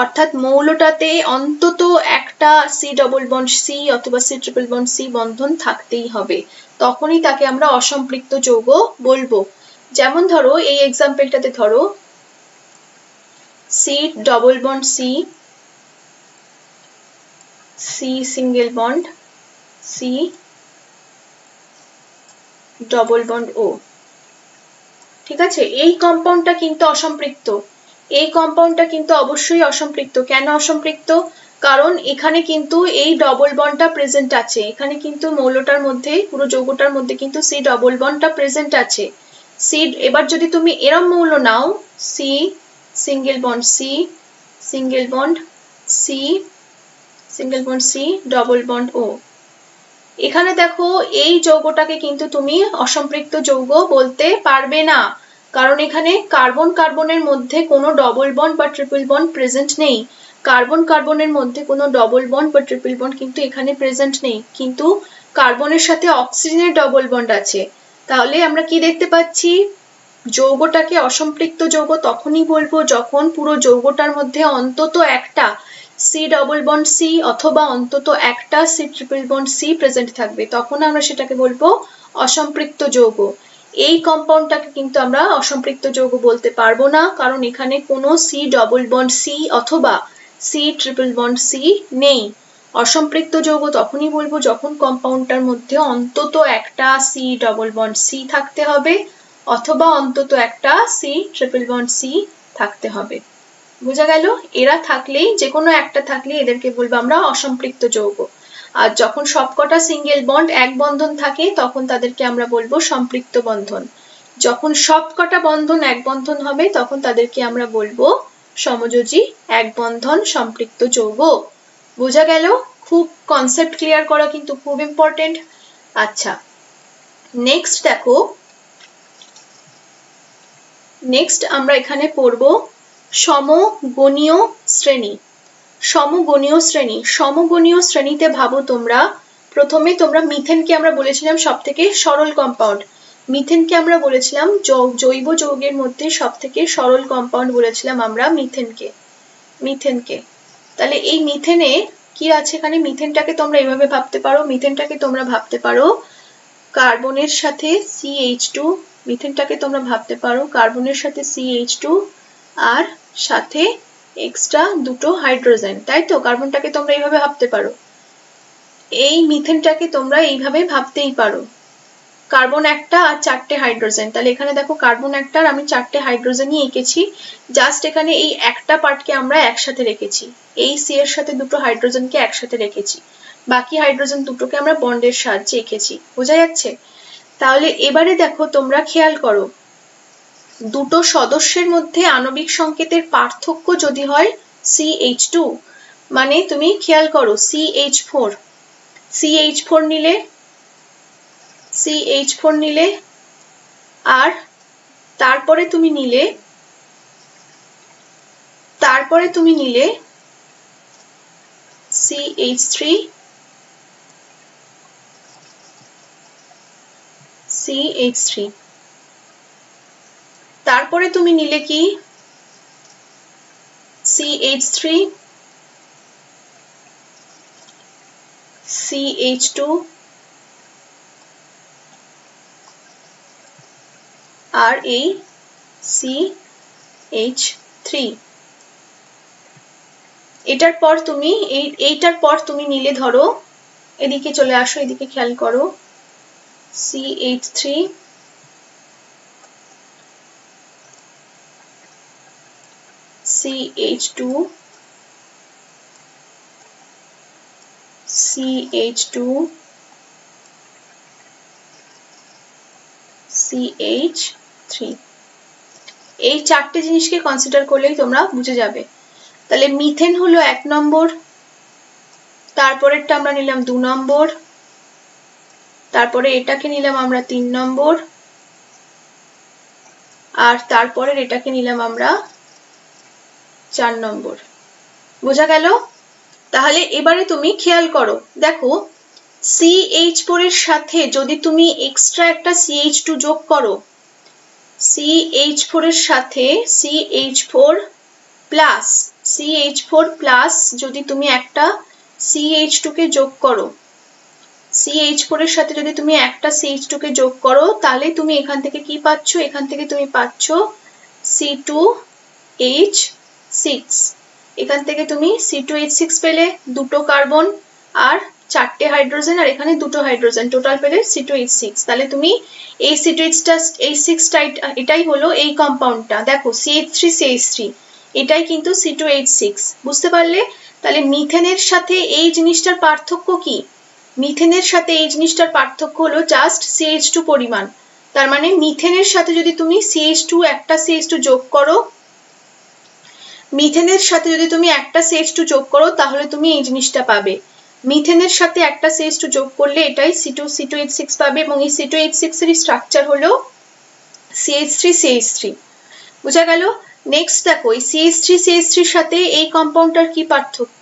অর্থাৎ মৌলটাতে অন্তত একটা C ডবল বন্ড C অথবা C ট্রিপল বন্ড C বন্ধন থাকতেই হবে, তখনই তাকে আমরা অসম্পৃক্ত যৌগ বলবো। যেমন ধরো এই এক্সাম্পলটাতে ধরো C double bond C, C single bond C double bond O। ঠিক আছে, এই কম্পাউন্ডটা কিন্তু অসম্পৃক্ত। এই কম্পাউন্ডটা কিন্তু অবশ্যই অসম্পৃক্ত। কেন অসম্পৃক্ত? কারণ এখানে কিন্তু এই ডবল বন্ডটা প্রেজেন্ট আছে। এখানে কিন্তু মৌলটার মধ্যে, পুরো যৌগটার মধ্যে কিন্তু C ডবল বন্ডটা প্রেজেন্ট আছে। এবার যদি তুমি এরম মৌল নাও, C single bond C single bond C single bond C double bond O, এখানে দেখো এই যৌগটাকে কিন্তু তুমি অসম্পৃক্ত যৌগ বলতে পারবে না, কারণ এখানে কার্বন কার্বনের মধ্যে কোনো ডবল বন্ড বা ট্রিপল বন্ড প্রেজেন্ট নেই। কার্বন কার্বনের মধ্যে কোনো ডবল বন্ড বা ট্রিপল বন্ড কিন্তু এখানে প্রেজেন্ট নেই, কিন্তু কার্বনের সাথে অক্সিজেনের ডবল বন্ড আছে। তাহলে আমরা কি দেখতে পাচ্ছি? যৌগটাকে অসম্পৃক্ত যৌগ তখনই বলবো যখন পুরো যৌগটার মধ্যে অন্তত একটা C ডবল বন্ড C অথবা অন্তত একটা C triple bond C present থাকবে, তখন আমরা সেটাকে বলবো অসম্পৃক্ত যৌগ। এই কম্পাউন্ডটাকে কিন্তু আমরা অসম্পৃক্ত যৌগ বলতে পারবো না, কারণ এখানে কোনো C ডবল বন্ড C অথবা C ট্রিপল বন্ড C নেই। অসম্পৃক্ত যৌগ তখনই বলবো যখন কম্পাউন্ডটার মধ্যে অন্তত একটা C ডবল বন্ড C থাকতে হবে, অথবা অন্তত একটা C ট্রিপল বন্ড C থাকতে হবে। বোঝা গেল? এরা থাকলেই, যে কোনো একটা থাকলে এদেরকে বলবো আমরা অসম্পৃক্ত যৌগ। আর যখন সবকটা সিঙ্গেল বন্ড এক বন্ধন থাকে, তখন তাদেরকে আমরা বলবো সম্পৃক্ত বন্ধন। যখন সবকটা বন্ধন এক বন্ধন হবে, তখন তাদেরকে আমরা বলবো সমযোজী এক বন্ধন সম্পৃক্ত যৌগ। বোঝা গেল? খুব কনসেপ্ট ক্লিয়ার করা কিন্তু খুব ইম্পর্টেন্ট। আচ্ছা, নেক্সট দেখো, নেক্সট আমরা এখানে পড়বো সমগণীয় শ্রেণী। সমগণীয় শ্রেণী, সমগণীয় শ্রেণীতে ভাবো তোমরা, প্রথমে তোমরা মিথেনকে আমরা বলেছিলাম সব থেকে সরল কম্পাউন্ড। মিথেনকে আমরা বলেছিলাম জৈব যৌগের মধ্যে সব থেকে সরল কম্পাউন্ড বলেছিলাম আমরা মিথেনকে। তাহলে এই মিথেনে কি আছে? এখানে মিথেনটাকে তোমরা এইভাবে ভাবতে পারো, মিথেনটাকে তোমরা ভাবতে পারো কার্বনের সাথে CH2, মিথেনটাকে তোমরা ভাবতে পারো কার্বনের সাথে CH2 আর সাথে এক্সট্রা দুটো হাইড্রোজেন, তাই তো? কার্বনটাকে তোমরা এইভাবে ভাবতে পারো। এই মিথেনটাকে তোমরা এইভাবে ভাবতেই পারো, কার্বন একটা আর চারটে হাইড্রোজেন। তাহলে এখানে দেখো কার্বন একটা আর আমি চারটে হাইড্রোজেনই এঁকেছি, জাস্ট এখানে এই একটা পার্টকে আমরা একসাথে রেখেছি, এই C এর সাথে দুটো হাইড্রোজেনকে একসাথে রেখেছি, বাকি হাইড্রোজেন দুটোকে আমরা বন্ডের সাহায্যে এঁকেছি। বোঝা যাচ্ছে? তাহলে এবারে দেখো তোমরা খেয়াল করো, দুটো সদস্যের মধ্যে আণবিক সংকেতের পার্থক্য যদি হয় CH2, মানে তুমি খেয়াল করো CH4 নিলে আর তারপরে তুমি নিলে CH3, তারপরে তুমি নিলে কি CH3, CH2 আর এই CH3। এইটার পর তুমি নিলে, ধরো এদিকে চলে আসো, এদিকে খেয়াল করো, CH3, CH2, CH2, CH3, এই চারটে জিনিসকে কনসিডার করলেই তোমরা বুঝে যাবে। তাহলে মিথেন হলো 1 নম্বর, তারপরেরটা আমরা নিলাম 2 নম্বর, তারপরে এটাকে নিলাম আমরা 3 নম্বর, আর তারপরের এটাকে নিলাম আমরা 4 নম্বর। বোঝা গেল? তাহলে এবারে তুমি খেয়াল করো, দেখো CH4 এর সাথে যদি তুমি এক্সট্রা একটা CH2 যোগ করো, CH4 এর সাথে CH4 প্লাস যদি তুমি একটা CH2 কে যোগ করো, CH4 এর সাথে যদি তুমি একটা CH2 কে যোগ করো, তাহলে তুমি এখান থেকে কি পাচ্ছ? এখান থেকে তুমি পাচ্ছ C2H6। এখান থেকে তুমি C2H6 পেলে, দুটো কার্বন আর 4টে হাইড্রোজেন, আর এখানে দুটো হাইড্রোজেন, টোটাল পেলে C2H6। তাহলে তুমি এই C2H6টা এটাই হলো এই কম্পাউন্ডটা, দেখো CH3 এটাই কিন্তু C2H6। বুঝতে পারলে? তাহলে মিথেনের সাথে এই জিনিসটার পার্থক্য কি? মিথেনের সাথে এই জিনিসটার পার্থক্য হলো জাস্ট CH2 পরিমাণ। তার মানে মিথেনের সাথে যদি তুমি একটা CH2 যোগ করো, মিথেনের সাথে যদি তুমি একটা CH2 যোগ করো, তাহলে তুমি এই জিনিসটা পাবে। মিথেনের সাথে একটা CH2 যোগ করলে এটাই C2H6 পাবে, এবং এই C2H6 এর স্ট্রাকচার হলো CH3। বোঝা গেল? নেক্সট দেখো, এই CH3 সাথে এই কম্পাউন্ডটার কি পার্থক্য?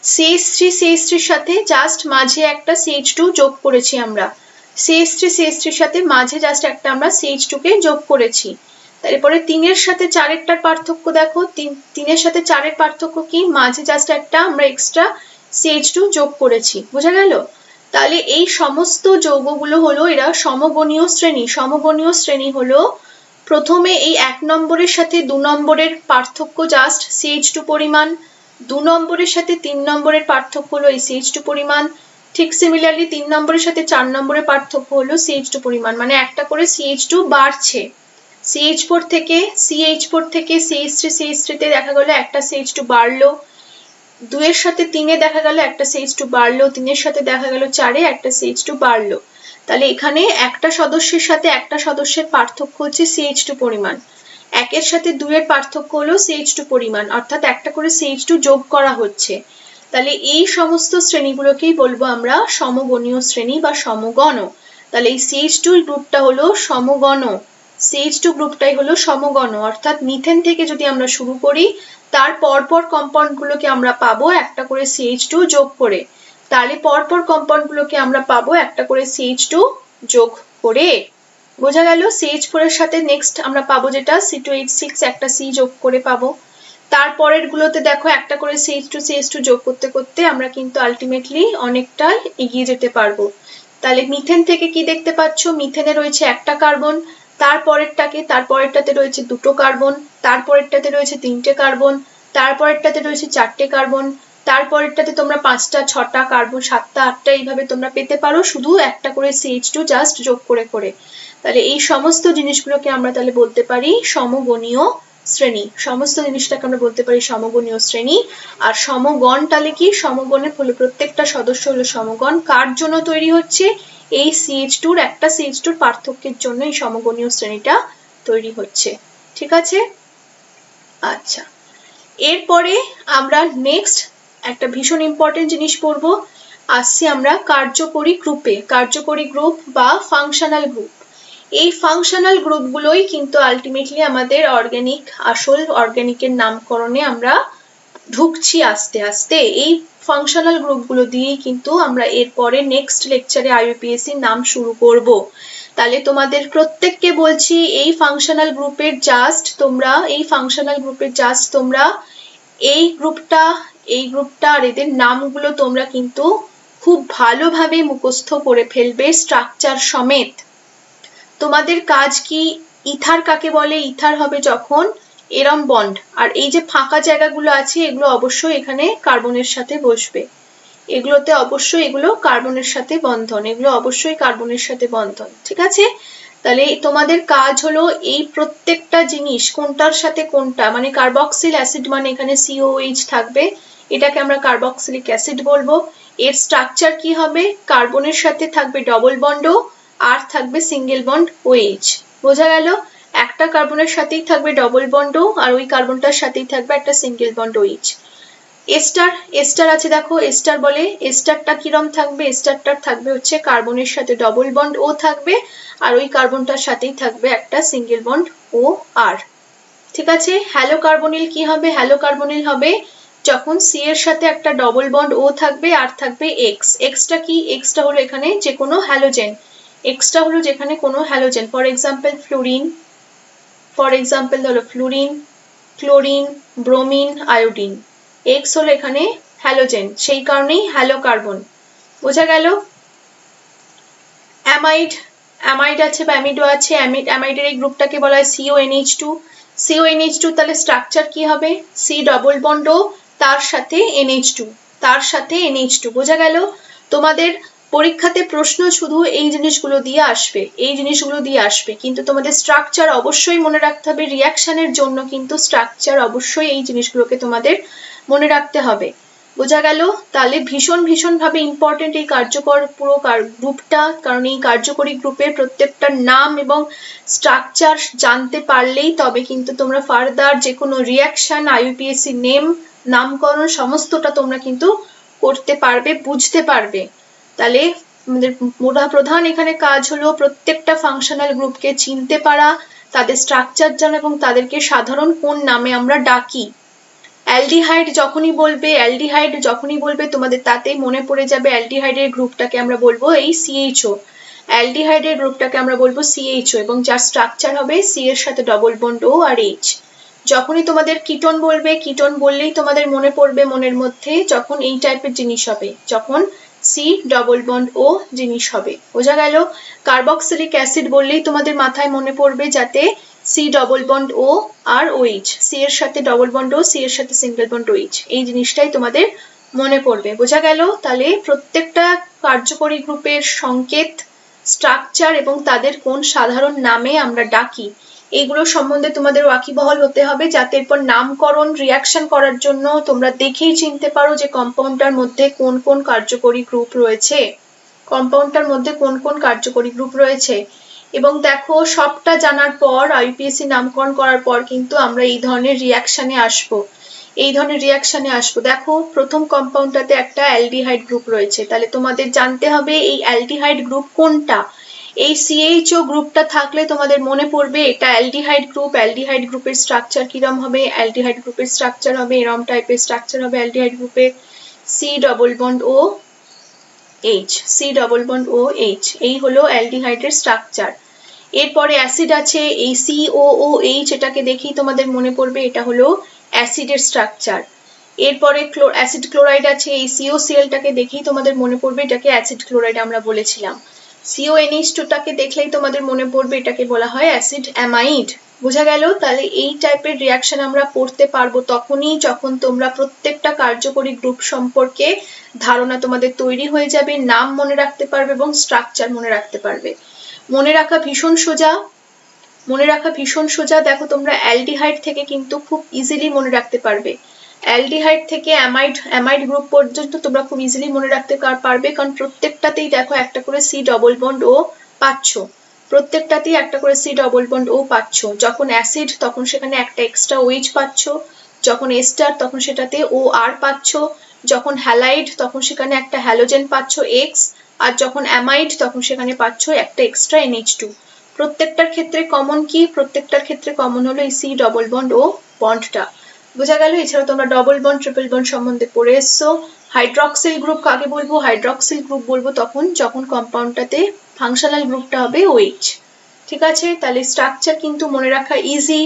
CH3 সাথে জাস্ট মাঝে একটা CH2 যোগ করেছি আমরা, CH3 সাথে মাঝে জাস্ট একটা আমরা CH2 কে যোগ করেছি। তারপরে 3 এর সাথে 4 এরটার পার্থক্য দেখো, 3 এর সাথে 4 এর পার্থক্য কি? মাঝে জাস্ট একটা আমরা এক্সট্রা CH2 যোগ করেছি। বোঝা গেল? তাহলে এই সমস্ত যৌগগুলো হলো এরা সমগণীয় শ্রেণী। সমগণীয় শ্রেণী হলো প্রথমে এই 1 নম্বরের সাথে 2 নম্বরের পার্থক্য জাস্ট CH2 পরিমাণ, 2 নম্বরের সাথে 3 নম্বরের পার্থক্য হলো এই CH2 পরিমাণ, ঠিক সিমিলারলি 3 নম্বরের সাথে 4 নম্বরের পার্থক্য হলো CH2 পরিমাণ, মানে একটা করে CH2 বাড়ছে। CH4 থেকে CH3 তে দেখা গেল একটা CH2 বাড়লো, 2 এর সাথে 3 এ দেখা গেল একটা CH2 বাড়লো, 3 এর সাথে দেখা গেল 4 এ একটা CH2 বাড়লো। তাহলে এখানে একটা সদস্যের সাথে একটা সদস্যের পার্থক্য হচ্ছে CH2 পরিমাণ, 1 এর সাথে 2 এর পার্থক্য হলো CH2 পরিমাণ, অর্থাৎ একটা করে CH2 যোগ করা হচ্ছে। তাহলে এই সমস্ত শ্রেণীগুলোকেই বলবো আমরা সমগণীয় শ্রেণী বা সমগণ। তাহলে এই CH2 গ্রুপটা হলো সমগণ, CH2 গ্রুপটাই হলো সমগণ, অর্থাৎ মিথেন থেকে যদি আমরা শুরু করি, তার পরপর কম্পাউন্ডগুলোকে আমরা পাবো একটা করে CH2 যোগ করে, তাহলে পরপর কম্পাউন্ডগুলোকে আমরা পাবো একটা করে CH2 যোগ করে। বোঝা গেল? CH4 এর সাথে নেক্সট আমরা পাবো যেটা C2H6, একটা C যোগ করে পাবো। তারপরের গুলোতে দেখো একটা করে CH2 যোগ করতে করতে আমরা কিন্তু আলটিমেটলি অনেকটা এগিয়ে যেতে পারবো। তাহলে মিথেন থেকে কি দেখতে পাচ্ছ? মিথেনে রয়েছে একটা কার্বন, তারপরেরটাতে রয়েছে দুটো কার্বন, তারপরেরটাতে রয়েছে 3টে কার্বন, তারপরেরটাতে রয়েছে 4টে কার্বন, তারপরেরটাতে তোমরা 5টা 6টা কার্বন, 7টা 8টা এইভাবে তোমরা পেতে পারো শুধু একটা করে CH2 জাস্ট যোগ করে করে। তাহলে এই সমস্ত জিনিসগুলোকে আমরা তাহলে বলতে পারি সমগণীয় শ্রেণী, সমস্ত জিনিসটাকে আমরা বলতে পারি সমগণীয় শ্রেণী। আর সমগণ তাহলে কি? সমগণে হলো প্রত্যেকটা সদস্য হলো সমগণ, কার জন্য তৈরি হচ্ছে? এই CH2 একটা CH2 পার্থক্যের জন্য এই সমগণীয় শ্রেণীটা তৈরি হচ্ছে। ঠিক আছে? আচ্ছা, এরপরে আমরা নেক্সট একটা ভীষণ ইম্পর্টেন্ট জিনিস পড়বো, আসছি আমরা কার্যকরী গ্রুপে। কার্যকরী গ্রুপ বা ফাংশনাল গ্রুপ। এই ফাংশনাল গ্রুপগুলোই কিন্তু আলটিমেটলি আমাদের অর্গানিক, আসল অর্গানিকের নামকরণে আমরা ঢুকছি আস্তে আস্তে। এই ফাংশনাল গ্রুপগুলো দিয়েই কিন্তু আমরা এরপরে নেক্সট লেকচারে IUPAC নাম শুরু করব। তাহলে তোমাদের প্রত্যেককে বলছি এই ফাংশনাল গ্রুপের জাস্ট তোমরা এই গ্রুপটা আর এদের নামগুলো তোমরা কিন্তু খুব ভালোভাবে মুখস্থ করে ফেলবে স্ট্রাকচার সমেত। তোমাদের কাজ কি? ইথার কাকে বলে? ইথার হবে যখন এরম বন্ড, আর এই যে ফাঁকা জায়গাগুলো আছে এগুলো অবশ্যই এখানে কার্বনের সাথে বসবে, এগুলোতে অবশ্যই এগুলো কার্বনের সাথে বন্ধন, এগুলো অবশ্যই কার্বনের সাথে বন্ধন। ঠিক আছে? তাহলে তোমাদের কাজ হলো এই প্রত্যেকটা জিনিস কোনটার সাথে কোনটা, মানে কার্বক্সিল অ্যাসিড মানে এখানে COH থাকবে, এটাকে আমরা কার্বক্সিলিক অ্যাসিড বলবো। এর স্ট্রাকচার কি হবে? কার্বনের সাথে থাকবে ডবল বন্ড আর থাকবে সিঙ্গেল বন্ড OH। বোঝা গেল? একটা কার্বনের সাথেই থাকবে ডবল বন্ড ও, আর ওই কার্বনটার সাথেই থাকবে একটা single bond O H. Ester, ester আছে দেখো, এস্টার বলে এস্টারটা কিরম থাকবে, এস্টারটার থাকবে হচ্ছে কার্বনের সাথে ডবল বন্ড ও থাকবে, আর ওই কার্বনটার সাথেই থাকবে একটা সিঙ্গেল বন্ড ও আর। ঠিক আছে, হ্যালো কার্বনিল কি হবে, হ্যালো কার্বনিল হবে যখন সি এর সাথে একটা ডবল বন্ড ও থাকবে আর থাকবে এক্স। এক্সটা কি, এক্সটা হলো এখানে যে কোনো হ্যালোজেন, এক্সটা হলো যেখানে কোনো halogen, for example fluorine, for example হলো fluorine, chlorine, bromine, iodine. X হলো এখানে হ্যালোজেন, সেই কারণেই হ্যালো কার্বন। বোঝা গেল? অ্যামাইড, অ্যামাইড আছে বা অ্যামিডো আছে, অ্যামাইডের এই গ্রুপটাকে বলা হয় CONH2। CONH2 তাহলে স্ট্রাকচার কি হবে, সি ডবল বন্ড ও তার সাথে NH2, তার সাথে NH2। বোঝা গেল? তোমাদের পরীক্ষাতে প্রশ্ন শুধু এই জিনিসগুলো দিয়ে আসবে, এই জিনিসগুলো দিয়ে আসবে, কিন্তু তোমাদের স্ট্রাকচার অবশ্যই মনে রাখতে হবে। রিয়াকশনের জন্য কিন্তু স্ট্রাকচার অবশ্যই এই জিনিসগুলোকে তোমাদের মনে রাখতে হবে। বোঝা গেল? তাহলে ভীষণ ভীষণ ভাবে ইম্পর্টেন্ট এই কার্যকর পুরো গ্রুপটা, কারণ এই কার্যকরী গ্রুপের প্রত্যেকটার নাম এবং স্ট্রাকচার জানতে পারলেই তবে কিন্তু তোমরা ফার্দার যে কোনো রিয়াকশন, IUPAC নেম, নামকরণ সমস্তটা তোমরা কিন্তু করতে পারবে, বুঝতে পারবে। তাহলে আমাদের প্রধান এখানে কাজ হলো প্রত্যেকটা ফাংশনাল গ্রুপকে চিনতে পারা, তাদের স্ট্রাকচার জানা এবং তাদেরকে সাধারণ কোন নামে আমরা ডাকি। অ্যালডিহাইড যখনই বলবে, অ্যালডিহাইড যখনই বলবে তোমাদের তাতেই মনে পড়ে যাবে অ্যালডিহাইডের গ্রুপটাকে আমরা বলবো এই CHO, অ্যালডিহাইডের গ্রুপটাকে আমরা বলবো CHO, এবং যার স্ট্রাকচার হবে সি এর সাথে ডবল বন্ড ও আর এইচ। যখনই তোমাদের কিটোন বলবে, কিটোন বললেই তোমাদের মনে পড়বে মনের মধ্যে যখন এই টাইপের জিনিস হবে, যখন সি ডবল বন্ড ও জিনিস হবে। বোঝা গেল? কার্বক্সিলিক অ্যাসিড বললেই তোমাদের মাথায় মনে পড়বে যাতে সি ডবল বন্ড ও আর ওইচ, সি এর সাথে ডবল বন্ড ও, সি এর সাথে সিঙ্গেল বন্ড ওইচ, এই জিনিসটাই তোমাদের মনে পড়বে। বোঝা গেল? তাহলে প্রত্যেকটা কার্যকরী গ্রুপের সংকেত, স্ট্রাকচার এবং তাদের কোন সাধারণ নামে আমরা ডাকি, এইগুলো সম্বন্ধে তোমাদের ওয়াকিবহাল হতে হবে, যাতে এরপর নামকরণ রিয়াকশন করার জন্য তোমরা দেখেই চিনতে পারো যে কম্পাউন্ডটার মধ্যে কোন কোন কার্যকরী গ্রুপ রয়েছে, কম্পাউন্ডটার মধ্যে কোন কোন কার্যকরী গ্রুপ রয়েছে। এবং দেখো সবটা জানার পর, IUPAC নামকরণ করার পর কিন্তু আমরা এই ধরনের রিয়াকশনে আসবো, এই ধরনের রিয়াকশনে আসবো। দেখো প্রথম কম্পাউন্ডটাতে একটা অ্যালডিহাইড গ্রুপ রয়েছে, তাহলে তোমাদের জানতে হবে এই অ্যালডিহাইড গ্রুপ কোনটা। এই CHO গ্রুপটা থাকলে তোমাদের মনে পড়বে এটা অ্যালডিহাইড গ্রুপ। অ্যালডিহাইড গ্রুপের স্ট্রাকচার কিরম হবে, অ্যালডিহাইড গ্রুপের স্ট্রাকচার হবে এরম টাইপের স্ট্রাকচার হবে অ্যালডিহাইড গ্রুপের, C double bond O H, C double bond O H, এই হলো অ্যালডিহাইডের স্ট্রাকচার। এরপরে অ্যাসিড আছে, এই COOH, এটাকে দেখেই তোমাদের মনে পড়বে এটা হলো অ্যাসিডের স্ট্রাকচার। এরপরে অ্যাসিড ক্লোরাইড আছে, এই COCl-টাকে দেখেই তোমাদের মনে পড়বে এটাকে অ্যাসিড ক্লোরাইড আমরা বলেছিলাম। CONH2-টাকে দেখলেই তোমাদের মনে পড়বে এটাকে বলা হয় অ্যাসিড অ্যামাইড। বোঝা গেল? তাহলে এই টাইপের রিয়াকশন আমরা পড়তে পারবো তখনই যখন তোমরা প্রত্যেকটা কার্যকরী গ্রুপ সম্পর্কে ধারণা তোমাদের তৈরি হয়ে যাবে, নাম মনে রাখতে পারবে এবং স্ট্রাকচার মনে রাখতে পারবে। মনে রাখা ভীষণ সোজা, মনে রাখা ভীষণ সোজা। দেখো তোমরা অ্যালডিহাইড থেকে কিন্তু খুব ইজিলি মনে রাখতে পারবে, অ্যালডিহাইড থেকে অ্যামাইড গ্রুপ পর্যন্ত তোমরা খুব ইজিলি মনে রাখতে পারবে, কারণ প্রত্যেকটাতেই দেখো একটা করে সি ডবল বন্ড ও পাচ্ছ, প্রত্যেকটাতেই একটা করে সি ডবল বন্ড ও পাচ্ছ। যখন অ্যাসিড তখন সেখানে একটা এক্সট্রা ওইচ পাচ্ছ, যখন এস্টার তখন সেটাতে ও আর পাচ্ছ, যখন হ্যালাইড তখন সেখানে একটা হ্যালোজেন পাচ্ছ এক্স, আর যখন অ্যামাইড তখন সেখানে পাচ্ছ একটা এক্সট্রা NH2। প্রত্যেকটার ক্ষেত্রে কমন কি, প্রত্যেকটার ক্ষেত্রে কমন হলো এই সি ডবল বন্ড ও বন্ডটা। বোঝা গেল? এছাড়া তোমরা ডবল বন্ড, ট্রিপল বন্ড সম্বন্ধে পড়ে এসছো। হাইড্রক্সিল গ্রুপ কাকে বলবো, হাইড্রক্সিল গ্রুপ বলবো তখন যখন কম্পাউন্ডটাতে ফাংশনাল গ্রুপটা হবে OH। ঠিক আছে? তাহলে স্ট্রাকচার কিন্তু মনে রাখা ইজি।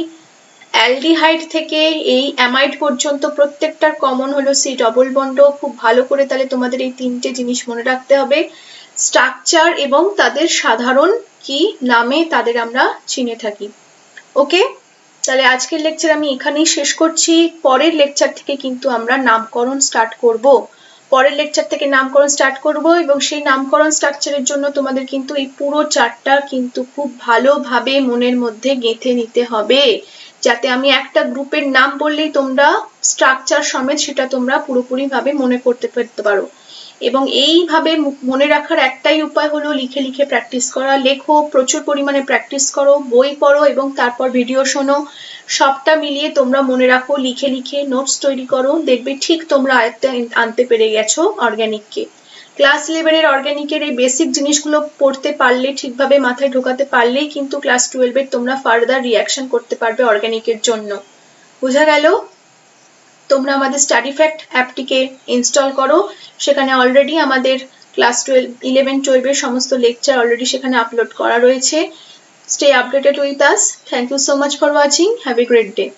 অ্যালডিহাইড থেকে এই অ্যামাইড পর্যন্ত প্রত্যেকটার কমন হলো সি ডবল বন্ড। খুব ভালো করে তাহলে তোমাদের এই তিনটে জিনিস মনে রাখতে হবে, স্ট্রাকচার এবং তাদের সাধারণ কি নামে তাদের আমরা চিনে থাকি। ওকে, তাহলে আজকের লেকচার আমি এখানেই শেষ করছি। পরের লেকচার থেকে কিন্তু আমরা নামকরণ স্টার্ট করব, পরের লেকচার থেকে নামকরণ স্টার্ট করব, এবং সেই নামকরণ স্ট্রাকচারের জন্য তোমাদের কিন্তু এই পুরো চার্টটা কিন্তু খুব ভালোভাবে মনের মধ্যে গেঁথে নিতে হবে, যাতে আমি একটা গ্রুপের নাম বললেই তোমরা স্ট্রাকচার সমেত সেটা তোমরা পুরোপুরি ভাবে মনে করতে পারো। এবং এইভাবে মনে রাখার একটাই উপায় হলো লিখে লিখে প্র্যাকটিস করা। লেখো, প্রচুর পরিমাণে প্র্যাকটিস করো, বই পড়ো এবং তারপর ভিডিও শোনো। সবটা মিলিয়ে তোমরা মনে রাখো, লিখে লিখে নোটস তৈরি করো, দেখবে ঠিক তোমরা আয়ত্তে আনতে পেরে গেছো অর্গানিককে। ক্লাস 11 এর অর্গানিকের এই বেসিক জিনিসগুলো পড়তে পারলে, ঠিকভাবে মাথায় ঢোকাতে পারলেই কিন্তু ক্লাস 12 এর তোমরা ফার্দার রিঅ্যাকশন করতে পারবে অর্গানিকের জন্য। বোঝা গেল? তোমরা আমাদের স্টাডি ফ্যাক্ট অ্যাপটিকে ইনস্টল করো, সেখানে অলরেডি আমাদের ক্লাস 11, 12 এর সমস্ত লেকচার অলরেডি সেখানে আপলোড করা রয়েছে। Stay updated with us. Thank you so much for watching. Have a great day.